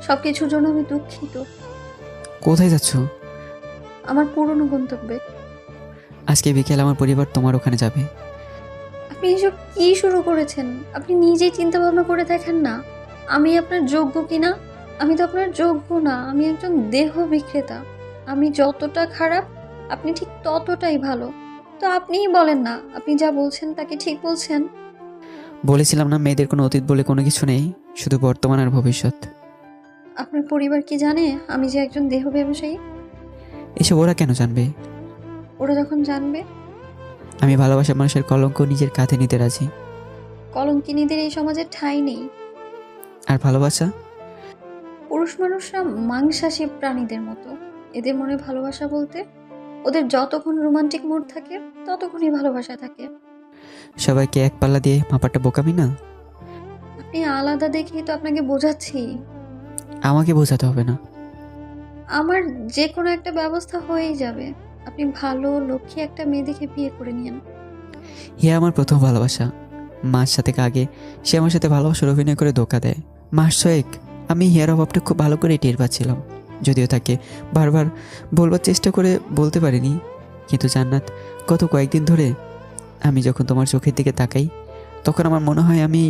সব কিছুর জন্য আমি দুঃখিত। কোথায় যাচ্ছ? আমার পুরনো গন্তব্যে। আজকে বিকেল আমার পরিবার তোমার ওখানে যাবে। আপনি এসব কি শুরু করেছেন? আপনি নিজেই চিন্তা ভাবনা করে দেখেন না, আমি আপনার যোগ্য কিনা। আমি তো আপনার যোগ্য না, আমি একজন দেহ বিক্রেতা। আমি যতটা খারাপ আপনি ঠিক ততটাই ভালো। তো আপনিই বলেন না, আপনি যা বলছেন তাকে ঠিক বলছেন? বলেছিলাম না মেয়েদের কোনো অতীত বলে কোনো কিছু নেই, শুধু বর্তমান আর ভবিষ্যৎ। আপনার পরিবার কি জানে আমি যে একজন দেহ ব্যবসায়ী? এসব ওরা কেন জানবে? ওরা যখন জানবে? আমি ভালোবাসা মানুষের কলঙ্ক নিজের কাঁধে নিতে রাজি। কলঙ্কিনীদের এই সমাজে ঠাঁই নেই। আর ভালোবাসা? পুরুষ মানুষরা মাংসাশী প্রাণীদের মতো, এদের মনে ভালোবাসা বলতে ওদের যতক্ষণ রোমান্টিক মুড থাকে ততক্ষণই ভালোবাসা থাকে। সবাইকে এক পাল্লা দিয়ে মাপাটা বোকামি না? আপনি আলাদা দেখেই তো আপনাকে বোঝাচ্ছি। আমাকে বোঝাতে হবে না। আমার যে কোনো একটা ব্যবস্থা হয়েই যাবে। আপনি ভালো লক্ষ্মী একটা মেয়ে দেখে বিয়ে করে নিন। হিয়া আমার প্রথম ভালোবাসা। মাস সাথে আগে সে আমার সাথে ভালোবাসার অভিনয় করে ধোকা দেয়। মাস 6 আমি হিয়ার অভাবটা খুব ভালো করে টের পাচ্ছিলাম, যদিও তাকে বারবার বলবার চেষ্টা করে বলতে পারিনি। কিন্তু জান্নাত, গত কয়েকদিন ধরে আমি যখন তোমার চোখের দিকে তাকাই তখন আমার মনে হয় আমি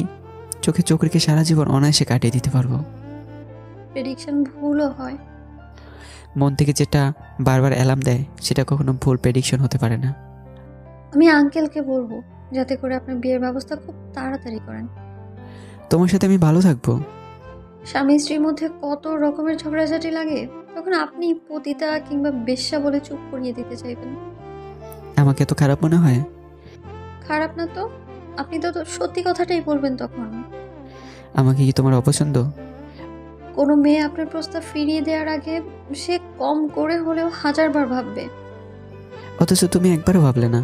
চোখে চোখ রেখে সারা জীবন অনায়াসে কাটিয়ে দিতে পারবো। প্রেডিকশন ভুলও হয়। মন থেকে যেটা বারবার অ্যালার্ম দেয় সেটা কখনো ভুল প্রেডিকশন হতে পারে না। আমি আঙ্কেলকে বলবো যাতে করে আপনার বিয়ের ব্যবস্থা খুব তাড়াতাড়ি করেন। তোমার সাথে আমি ভালো থাকবো। স্বামী স্ত্রীর মধ্যে কত রকমের ঝগড়াঝাটি লাগে, তখন আপনি পতিতা কিংবা বেশ্যা বলে চুপ করিয়ে দিতে চাইবেন। আমাকে তো খারাপ মনে হয়? খারাপ না তো, আপনি তো সত্যি কথাটাই বলবেন তখন। আমাকে কি তোমার অপছন্দ? কোনো মেয়ে আপনার প্রস্তাব ফিরিয়ে দেওয়ার আগে সে কম করে হলেও 1000বার ভাববে। অথচ তুমি একবারও ভাবলে না।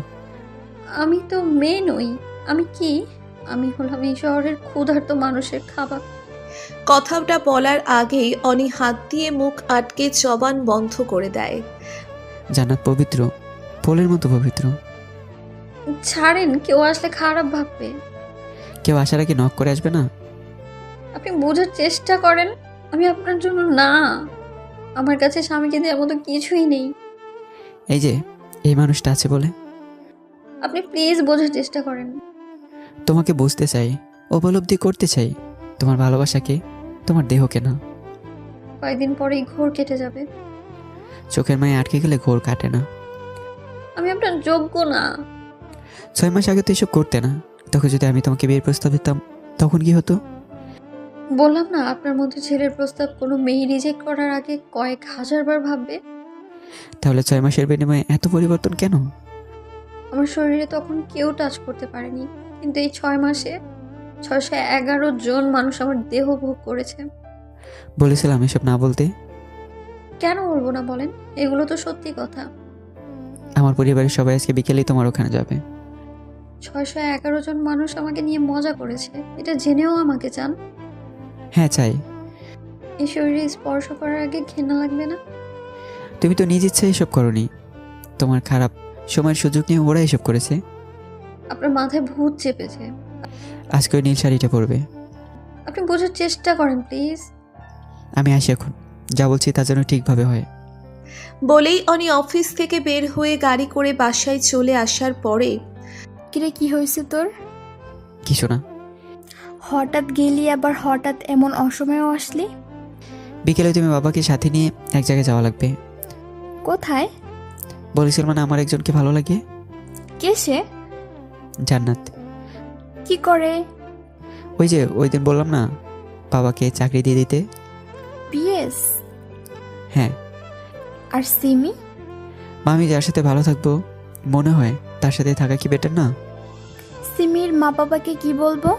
আমি তো মেয়ে নই, আমি কি? আমি হলাম এই শহরের ক্ষুধার্ত মানুষের খাবার। কথাটা বলার আগেই অনি হাত দিয়ে মুখ আটকে জবান বন্ধ করে দেয়। জান্নাত পবিত্র, ফুলের মতো পবিত্র। ছাড়েন, কেউ আসলে খারাপ ভাববে। কেউ আসার আগে নক করে আসবে না? আপনি বোঝার চেষ্টা করেন, আমি আপনার জন্য না। আমার কাছে স্বামীকে দেওয়ার মতো কিছুই নেই। এই যে এই মানুষটা আছে বলে। আপনি প্লিজ বোঝার চেষ্টা করেন। তোমাকে বুঝতে চাই, উপলব্ধি করতে চাই তোমার ভালোবাসাকে, তোমার দেহকে না। কয়েকদিন পরেই ঘোর কেটে যাবে। চোখের মায়ে আটকে গেলে ঘোর কাটে না। আমি আপনার যোগ্য না। 6 মাস আগে তো এসব করতে না, তখন যদি আমি তোমাকে বিয়ের প্রস্তাব দিতাম তখন কি হতো? বললাম না, আপনার মধ্যে ছেলের প্রস্তাব কোনো মেয়ে রিজেক্ট করার আগে কয়েক 1000বার ভাববে। তাহলে 6 মাসের বিনিময়ে এত পরিবর্তন কেন? আমার শরীরে তখন কেউ টাচ করতে পারেনি, কিন্তু এই 6 মাসে 611 জন মানুষ আমার দেহ ভোগ করেছে। বলেছিলাম এসব না বলতে। কেন বলবো না বলেন, এগুলো তো সত্যি কথা। আমার পরিবারের সবাই আজকে বিকেলেই তোমার ওখানে যাবে। 611 জন মানুষ আমাকে নিয়ে মজা করেছে, এটা জেনেও আমাকে চান? হ্যাঁ চাই। এই শরীরে স্পর্শ করার আগে ঘৃণা লাগবে না? তুমি তো নিজ ইচ্ছায় এসব করনি, তোমার খারাপ সময়ের সুযোগ নিয়ে ওরা এসব করেছে। আপনার মাথায় ভূত চেপেছে। আজকে ওই নীল শাড়িটা পরবে। আপনি বোঝার চেষ্টা করেন প্লিজ। আমি আসি এখন, যা বলছি তা যেন ঠিকভাবে হয়। বলেই অনি অফিস থেকে বের হয়ে গাড়ি করে বাসায় চলে আসার পরে কিরে, কি হয়েছে তোর? কিছু না। হঠাৎ গেলি, আবার হঠাৎ এমন অসময়েও আসলি? বিকেলে তুমি বাবাকে সাথে নিয়ে এক জায়গায় যাওয়া লাগবে। কোথায়? বলেছিল মানে আমার একজনকে ভালো লাগে। কে সে? জান্নাত। কি করে? ওই যে ওই দিন বললাম না, বাবাকে চাকরি দিয়ে দিতে। পিএস? হ্যাঁ। আর সিমি? মামি যার সাথে ভালো থাকবো মনে হয় তার সাথে থাকা কি বেটার না? সিমির মা বাবাকে কি বলবো?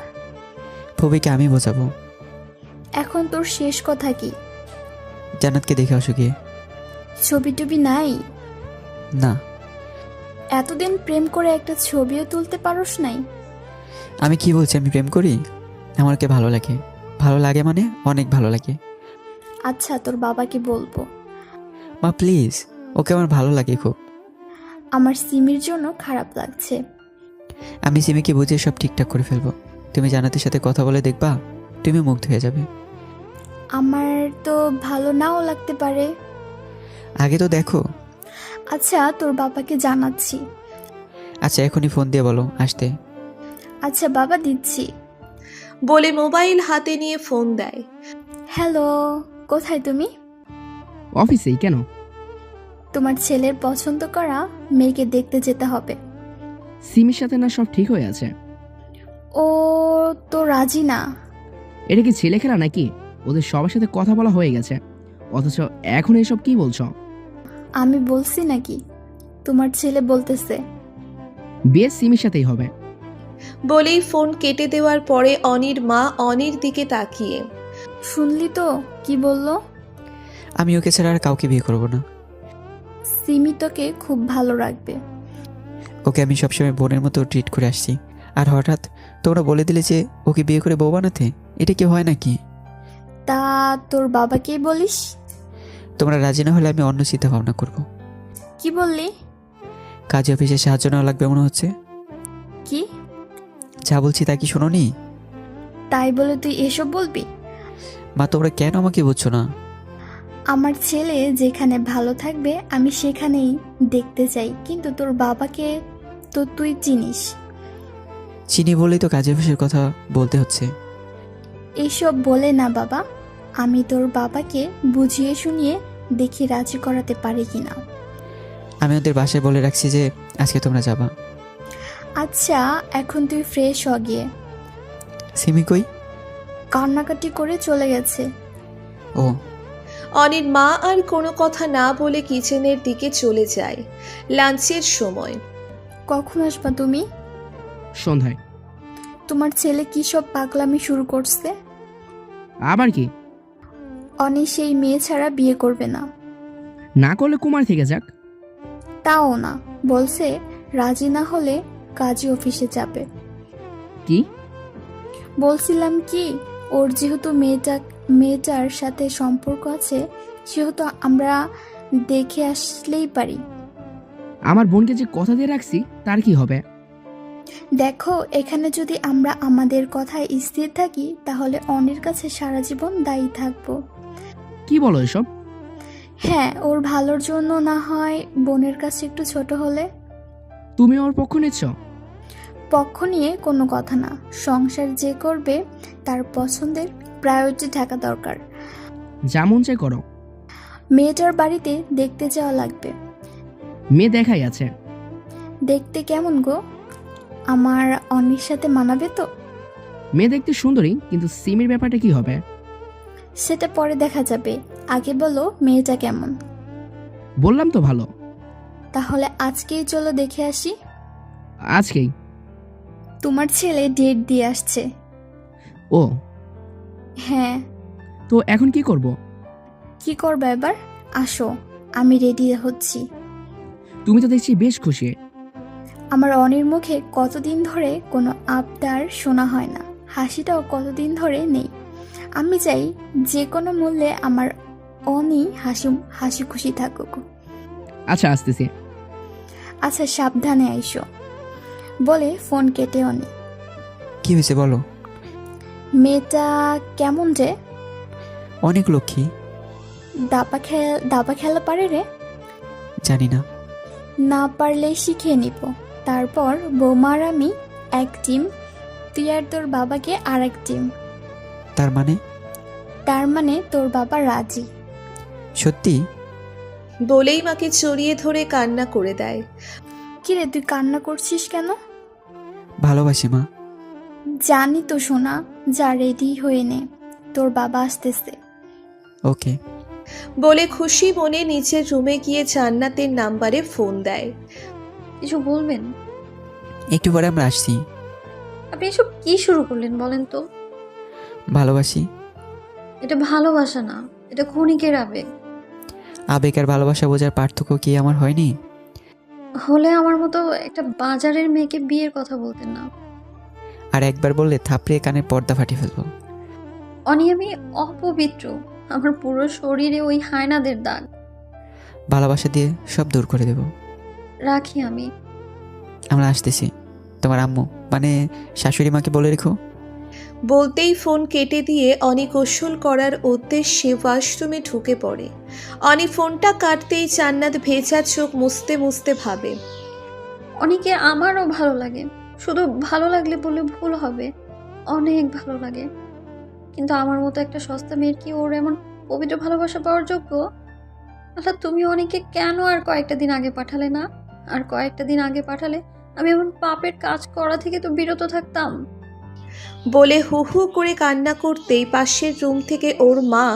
ফুবিকে আমি বোঝাবো। এখন তোর শেষ কথা কি? জান্নাতকে দেখে আসো গিয়ে। ছবি টবি নাই? না। এতদিন প্রেম করে একটা ছবিও তুলতে পারোস নাই? আমি কি বলছি আমি প্রেম করি? আমাকে ভালো লাগে। ভালো লাগে মানে অনেক ভালো লাগে। আচ্ছা, তোর বাবাকে বলবো। মা প্লিজ, ওকে আমার ভালো লাগে খুব। আমার সিমির জন্য খারাপ লাগছে। আমি সিমিকে বুঝিয়ে সব ঠিকঠাক করে ফেলবো। তুমি জান্নাতের সাথে কথা বলে দেখবা, তুমি মুগ্ধ হয়ে যাবে। আমার তো ভালো নাও লাগতে পারে। আগে তো দেখো। আচ্ছা, তোর বাবাকে জানাচ্ছি। আচ্ছা এখনই ফোন দিয়ে বলো আসতে। আচ্ছা বাবা, দিচ্ছি। বলে মোবাইল হাতে নিয়ে ফোন দেয়। হ্যালো, কোথায় তুমি? অফিসেই। কেন? তোমার ছেলের পছন্দ করা মেয়েকে দেখতে যেতে হবে। সিমির সাথে না সব ঠিক হয়ে আছে? ও তো রাজি না। এটা কি ছেলে খেলা নাকি? ওদের সবার সাথে কথা বলা হয়ে গেছে, অথচ এখন এসব কি বলছো? আমি বলছি নাকি? তোমার ছেলে বলতেছে। বিয়ে সিমির সাথেই হবে। বলেই ফোন কেটে দেওয়ার পরে অনির মা অনির দিকে তাকিয়ে, শুনলি তো কি বললো? আমি ওকে ছাড়া আর কাউকে বিয়ে করবো না। সিমি তোকে খুব ভালো রাখবে। ওকে আমি সবসময় বোনের মতো ট্রিট করে আসছি, আর হঠাৎ তোমরা বলে দিলে যে ওকে বিয়ে করে বউ বানাতে। এটা কি হয় নাকি? তা তোর বাবাকেই বলিস? তোমরা রাজি না হলে আমি অন্য চিন্তা ভাবনা করবো। কি বললি? কাজে অফিসে সাহায্য নেওয়া লাগবে মনে হচ্ছে। কি যা বলছি তা কি শোনোনি? তাই বলে তুই এসব বলবি? মা তোমরা কেন আমাকে বুঝছো না? আমার ছেলে যেখানে ভালো থাকবে আমি সেখানেই দেখতে চাই, কিন্তু তোর বাবাকে তো তুই চিনিস। চিনি বলেই তো কাজে অফিসের কথা বলতে হচ্ছে। এইসব বলে না বাবা, আমি তোর বাবাকে বুঝিয়ে শুনিয়ে দেখি রাজি করাতে পারি কিনা। আমি ওদের বাসায় বলে রাখছি যে আজকে তোমরা যাবা। আচ্ছা, এখন তুই ফ্রেশ হ গিয়ে। সিমি কই? কান্নাকাটি করে চলে গেছে। ও অনির মা আর কোনো কথা না বলে কিচেনের দিকে চলে যায়। লাঞ্চের সময়। কখন আসবা তুমি? সন্ধ্যায়। তোমার ছেলে কি সব পাগলামি শুরু করছে? আবার কি? অনি সেই মেয়ে ছাড়া বিয়ে করবে না। না করলে কুমার থেকে যাক। তাও না, বলছে রাজি না হলে কাজী অফিসে যাবে। কি? বলছিলাম কি, ওর যেহেতু মেয়েটার সাথে সম্পর্ক আছে, সেহেতু আমরা দেখে আসলেই পারি। আমার বোনকে যে কথা দিয়ে রাখছি তার কি হবে? দেখো, এখানে যদি আমরা আমাদের কথায় স্থির থাকি তাহলে অনির কাছে সারা জীবন দায়ী থাকবো। কি বলো এসব? হ্যাঁ, ওর ভালোর জন্য না হয় বোনের কাছে একটু ছোট হলে। তুমি ওর পক্ষ নিচ্ছ? পক্ষ নিয়ে কোনো কথা না, সংসার যে করবে তার পছন্দের প্রায়োরিটি থাকা দরকার। যেমন চাই করো। মেয়েটার বাড়িতে দেখতে যাওয়া লাগবে। মেয়ে দেখাই আছে। দেখতে কেমন গো? আমার অনির সাথে মানাবে তো? মেয়ে দেখতে সুন্দরী, কিন্তু সিমির ব্যাপারটা কি হবে? সেটা পরে দেখা যাবে, আগে বলো মেয়েটা কেমন। বললাম তো ভালো। তাহলে আজকেই চলো দেখে আসি। আজকেই? তোমার ছেলে ডেট দিয়ে আসছে। ও হ্যাঁ। তো এখন কি করব? কি করবে এবার? আসো, আমি রেডি হচ্ছি। তুমি তো দেখছি বেশ খুশি। আমার অনির মুখে কতদিন ধরে কোনো আবদার শোনা হয় না, হাসিটাও কতদিন ধরে নেই। আমি চাই যে কোনো মূল্যে আমার অনি হাসি খুশি থাকুক। আচ্ছা, আসতেছি। আচ্ছা, সাবধানে আইসো, বলে ফোন কেটে অনি। কি হয়েছে বলো? মেয়েটা কেমন রে? অনেক লক্ষ্মী। দাবা খেলা পারে রে? জানি না। না পারলে শিখিয়ে নিব। তারপর বৌমার আমি এক টিম, তুই আর তোর বাবাকে আর এক টিম। তার মানে? তার মানে তোর বাবা রাজি। সত্যি? বলেই মাকে জড়িয়ে ধরে কান্না করে দেয়। কিরে, তুই কান্না করছিস কেন? ভালোবাসি মা। জানি তো সোনা, যা রেডি হয়ে নে, তোর বাবা আসতেছে। ওকে। বলে খুশি মনে নিচের রুমে গিয়ে জান্নাতের নাম্বারে ফোন দেয়। কিছু বলবেন? একটু পরে আমরা আসছি। আপনি এসব কি শুরু করলেন বলেন তো? ভালোবাসি। এটা ভালোবাসা না, এটা ক্ষণিকের আবেগ। আবেগ আর ভালোবাসা বোঝার পার্থক্য কি আমার হয়নি? হলে আমার মতো একটা বাজারের মেয়েকে বিয়ের কথা বলতেন না। আর একবার বললে থাপড়িয়ে কানের পর্দা ফাটিয়ে ফেলবো। অনি, আমি অপবিত্র, আমার পুরো শরীরে ওই হায়নাদের দাগ। ভালোবাসা দিয়ে সব দূর করে দেব। রাখি আমি। আমরা আসতেছি। তোমার আম্মু মানে শাশুড়ি মাকে বলে রেখো। বলতেই ফোন কেটে দিয়ে অনি গোসল করার উদ্দেশ্যে ওয়াশরুমে ঢুকে পড়ে। অনি ফোনটা কাটতেই জান্নাত ভেজা চোখ মুছতে মুছতে ভাবে, অনিকে আমারও ভালো লাগে। শুধু ভালো লাগলে বলে ভুল হবে, অনেক ভালো লাগে। কিন্তু আমার মতো একটা সস্তা মেয়ের কি ওর এমন পবিত্র ভালোবাসা পাওয়ার যোগ্য? আল্লাহ, তুমি অনেকে কেন আর কয়েকটা দিন আগে পাঠালে না? আর কয়েকটা দিন আগে পাঠালে আমি এমন পাপের কাজ করা থেকে তো বিরত থাকতাম। বলে হু হু করে কান্না করতেই পাশের রুম থেকে ওর মা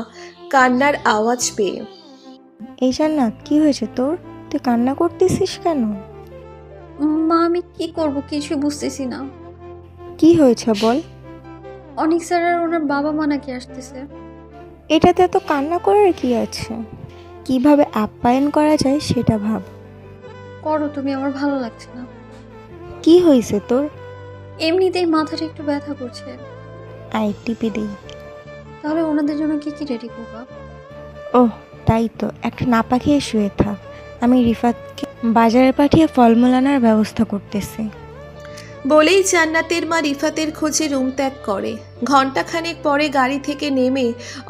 কান্নার আওয়াজ পেয়ে। এই জান্নাত, কি হয়েছে তোর? তুই কান্না করতেছিস কেন? মা, আমি কি করব কিছু বুঝতেছি না। কি হয়েছে বল। অনেক স্যার আর ওনার বাবা মা নাকি আসতেছে। এটাতে তো কান্না করার কি আছে? কিভাবে আপ্যায়ন করা যায় সেটা ভাব। করো তুমি, আমার ভালো লাগছে না। কি হয়েছে তোর? এমনিতেই মাথাটা একটু ব্যথা করছে। আই টিপে দিই। তাহলে ওনাদের জন্য কি কি রেডি করবা? ওহ, তাই তো, একটা নাপা খেয়ে শুয়ে থাক। আমি রিফাতকে বাজারে পাঠিয়ে ফলমূল আনার ব্যবস্থা করতেছি। বলেই জান্নাতের মা রিফাতের খোঁজে রুম ত্যাগ করে। ঘণ্টাখানেক পরে গাড়ি থেকে নেমে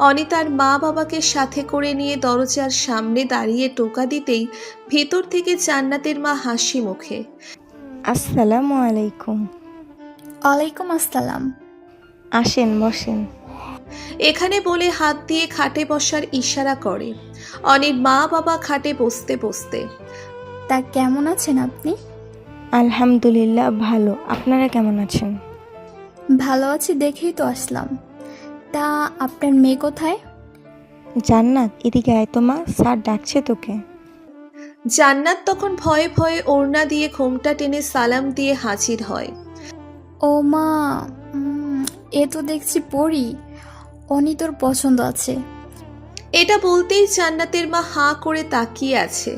অনি তার মা বাবাকে সাথে করে নিয়ে দরজার সামনে দাঁড়িয়ে টোকা দিতেই ভেতর থেকে জান্নাতের মা হাসি মুখে, আসসালামু আলাইকুম। ওয়ালাইকুম আসসালাম। আসেন, বসেন। এখানে বলে হাত দিয়ে খাটে বসার ইশারা করে। অনির মা বাবা খাটে বসতে বসতে, তা কেমন আছেন আপনি? আলহামদুলিল্লাহ ভালো। আপনারা কেমন আছেন? ভালো আছি দেখেই তো আসলাম। তা আপনার মেয়ে কোথায়? জান্নাত, এদিকে আয় তো মা, স্যার ডাকছে তোকে। জান্নাত তখন ভয়ে ভয়ে ওড়না দিয়ে ঘোমটা টেনে সালাম দিয়ে হাজির হয়। ও মা, এ তো দেখছি পড়ি। অনি তোর পছন্দ আছে। এটা বলতেই জান্নাতের মা হাঁ করে তাকিয়ে আছে।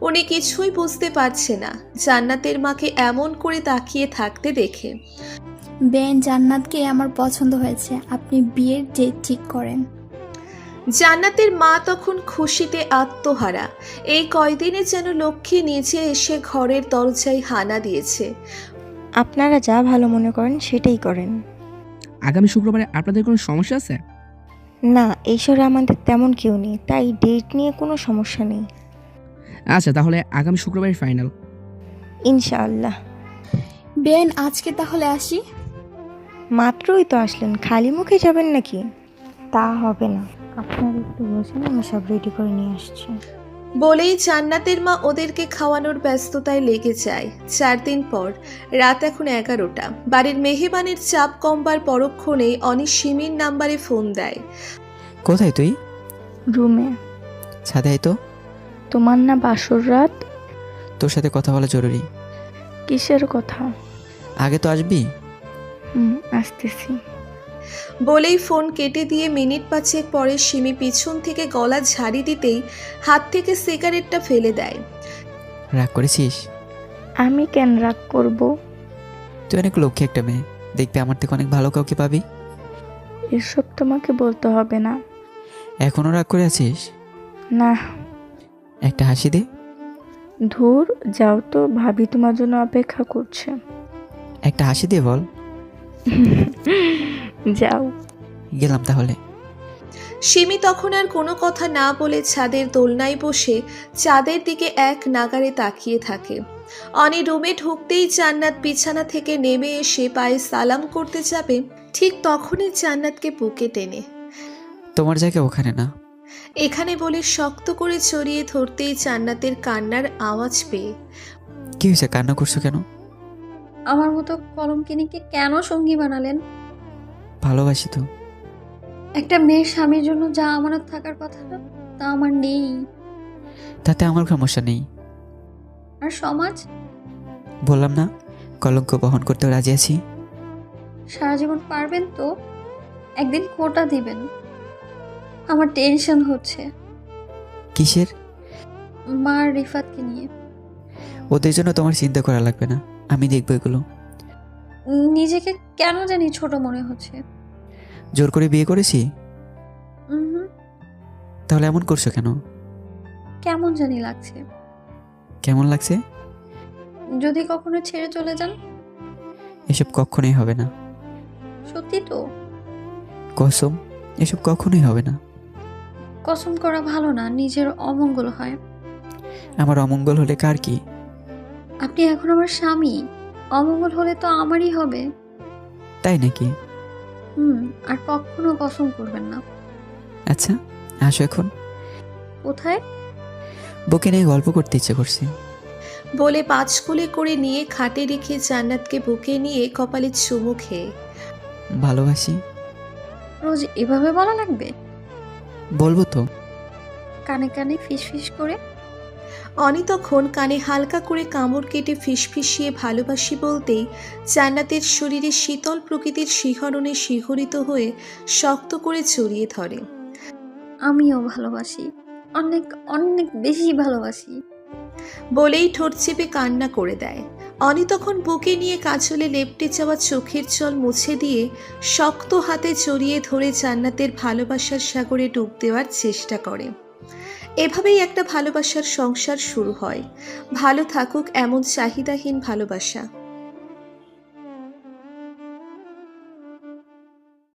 উনি কিছুই বুঝতে পারছে না জান্নাতের মাকে এমন করে তাকিয়ে থাকতে দেখে। বেন, জান্নাতকে আমার পছন্দ হয়েছে, আপনি বিয়ের ডেট ঠিক করেন। জান্নাতের মা তখন খুশিতে আত্মহারা। এই কয়দিনে যেন লক্ষ্মী নিজে এসে ঘরের দরজায় হানা দিয়েছে। আপনারা যা ভালো মনে করেন সেটাই করেন। আগামী শুক্রবারে আপনাদের কোনো সমস্যা আছে? না, এই শহরে আমাদের তেমন কেউ নেই, তাই ডেট নিয়ে কোনো সমস্যা নেই। আচ্ছা, তাহলে আগামী শুক্রবারই ফাইনাল। ইনশাআল্লাহ। বেন, আজকে তাহলে আসি। মাত্রই তো আসলেন, খালি মুখে যাবেন নাকি? তা হবে না, আপনারা একটু বসেন, আমি সব রেডি করে নিয়ে আসছি। বলেই জান্নাতের মা ওদেরকে খাওয়ানোর ব্যস্ততায় লেগে যায়। 4 দিন পর, রাত এখন 11টা। বাড়ির মেহমানের চাপ কমবার পরক্ষণেই অনি সিমির নাম্বারে ফোন দেয়। কোথায় তুই? রুমে। ছাদে আয় তো, তোমার না বাসর রাত? তোর সাথে কথা বলা জরুরি। কিসের কথা? আগে তো আসবি। আসতেছি। বলেই ফোন কেটে দিয়ে মিনিট 5 পরে সিমি পিছন থেকে গলা ঝাড়ি দিতেই হাত থেকে সিগারেটটা ফেলে দেয়। রাগ করেছিস? আমি কেন রাগ করব? তুই অনেক লক্ষ্মী একটা মেয়ে, দেখবি আমার থেকে অনেক ভালো কাউকে পাবি। এসব তোমাকে বলতে হবে না। এখনো রাগ করে আছিস? না। একটা হাসি দে। ধুর, যাও তো, ভাবি তোমার জন্য অপেক্ষা করছে। একটা হাসি দে বল। যাও। গেলাম তাহলে। সিমি তখন আর কোনো কথা না বলে ছাদের দোলনায় বসে চাঁদের দিকে এক নাগারে তাকিয়ে থাকে। অনি রুমে ঢুকতেই জান্নাত বিছানা থেকে নেমে এসে পায়ে সালাম করতে যাবে, ঠিক তখনই জান্নাতকে বুকে টেনে তোমার জায়গা ওখানে না। এখানে বলে শক্ত করে জড়িয়ে ধরতেই জান্নাতের কান্নার আওয়াজ পেয়ে। কি হয়েছে, কান্না করছো কেন? আমার মতো কলঙ্কিনীকে কেন সঙ্গী বানালেন? ভালোবাসি তো। একটা মেয়ের স্বামীর জন্য যা আমানত থাকার কথা তা আমার নেই। তাতে আমার সমস্যা নেই। আর সমাজ? বললাম না, কলঙ্ক বহন করতে রাজি আছি। সারা জীবন পারবেন তো? একদিন খোঁটা দিবেন। আমার টেনশন হচ্ছে কিসের? মা আর রিফাতকে নিয়ে। ওদের জন্য তোমার চিন্তা করা লাগবে না, আমি দেখবো এগুলো। নিজেকে কেন জানি ছোট মনে হচ্ছে। জোর করে বিয়ে করেছি? হুম, তাহলে এমন করছো কেন? কেমন জানি লাগছে। কেমন লাগছে? যদি কখনো ছেড়ে চলে যান? এসব কখনোই হবে না। সত্যি তো? কসম, এসব কখনোই হবে না। কসম করা ভালো না, নিজের অমঙ্গল হয়। আমার অমঙ্গল হলে কার কি? আপনি এখন আমার স্বামী, অমঙ্গল হলে তো আমারই হবে। তাই নাকি? আর কখনো কসম করবেন না। আচ্ছা, আসো এখন। কোথায়? বুকে নিয়ে গল্প করতে ইচ্ছে করছে। বলে 5 কোলে করে নিয়ে খাটে রেখে জান্নাতকে বুকে নিয়ে কপালে চুমু খেয়ে। ভালোবাসি। রোজ এভাবে বলা লাগবে? বলবো তো। কানে কানে ফিস ফিস করে। অনি তখন কানে হালকা করে কামড় কেটে ফিসফিসিয়ে ভালোবাসি বলতেই জান্নাতের শরীরে শীতল প্রকৃতির শিহরণে শিহরিত হয়ে শক্ত করে জড়িয়ে ধরে। আমিও ভালোবাসি, অনেক অনেক বেশি ভালোবাসি। বলেই ঠোঁট চেপে কান্না করে দেয়। অনি তখন বুকে নিয়ে কাজলে লেপটে যাওয়া চোখের জল মুছে দিয়ে শক্ত হাতে জড়িয়ে ধরে জান্নাতের ভালোবাসার সাগরে ডুব দেওয়ার চেষ্টা করে। এভাবেই একটা ভালোবাসার সংসার শুরু হয়। ভালো থাকুক এমন চাহিদাহীন ভালোবাসা।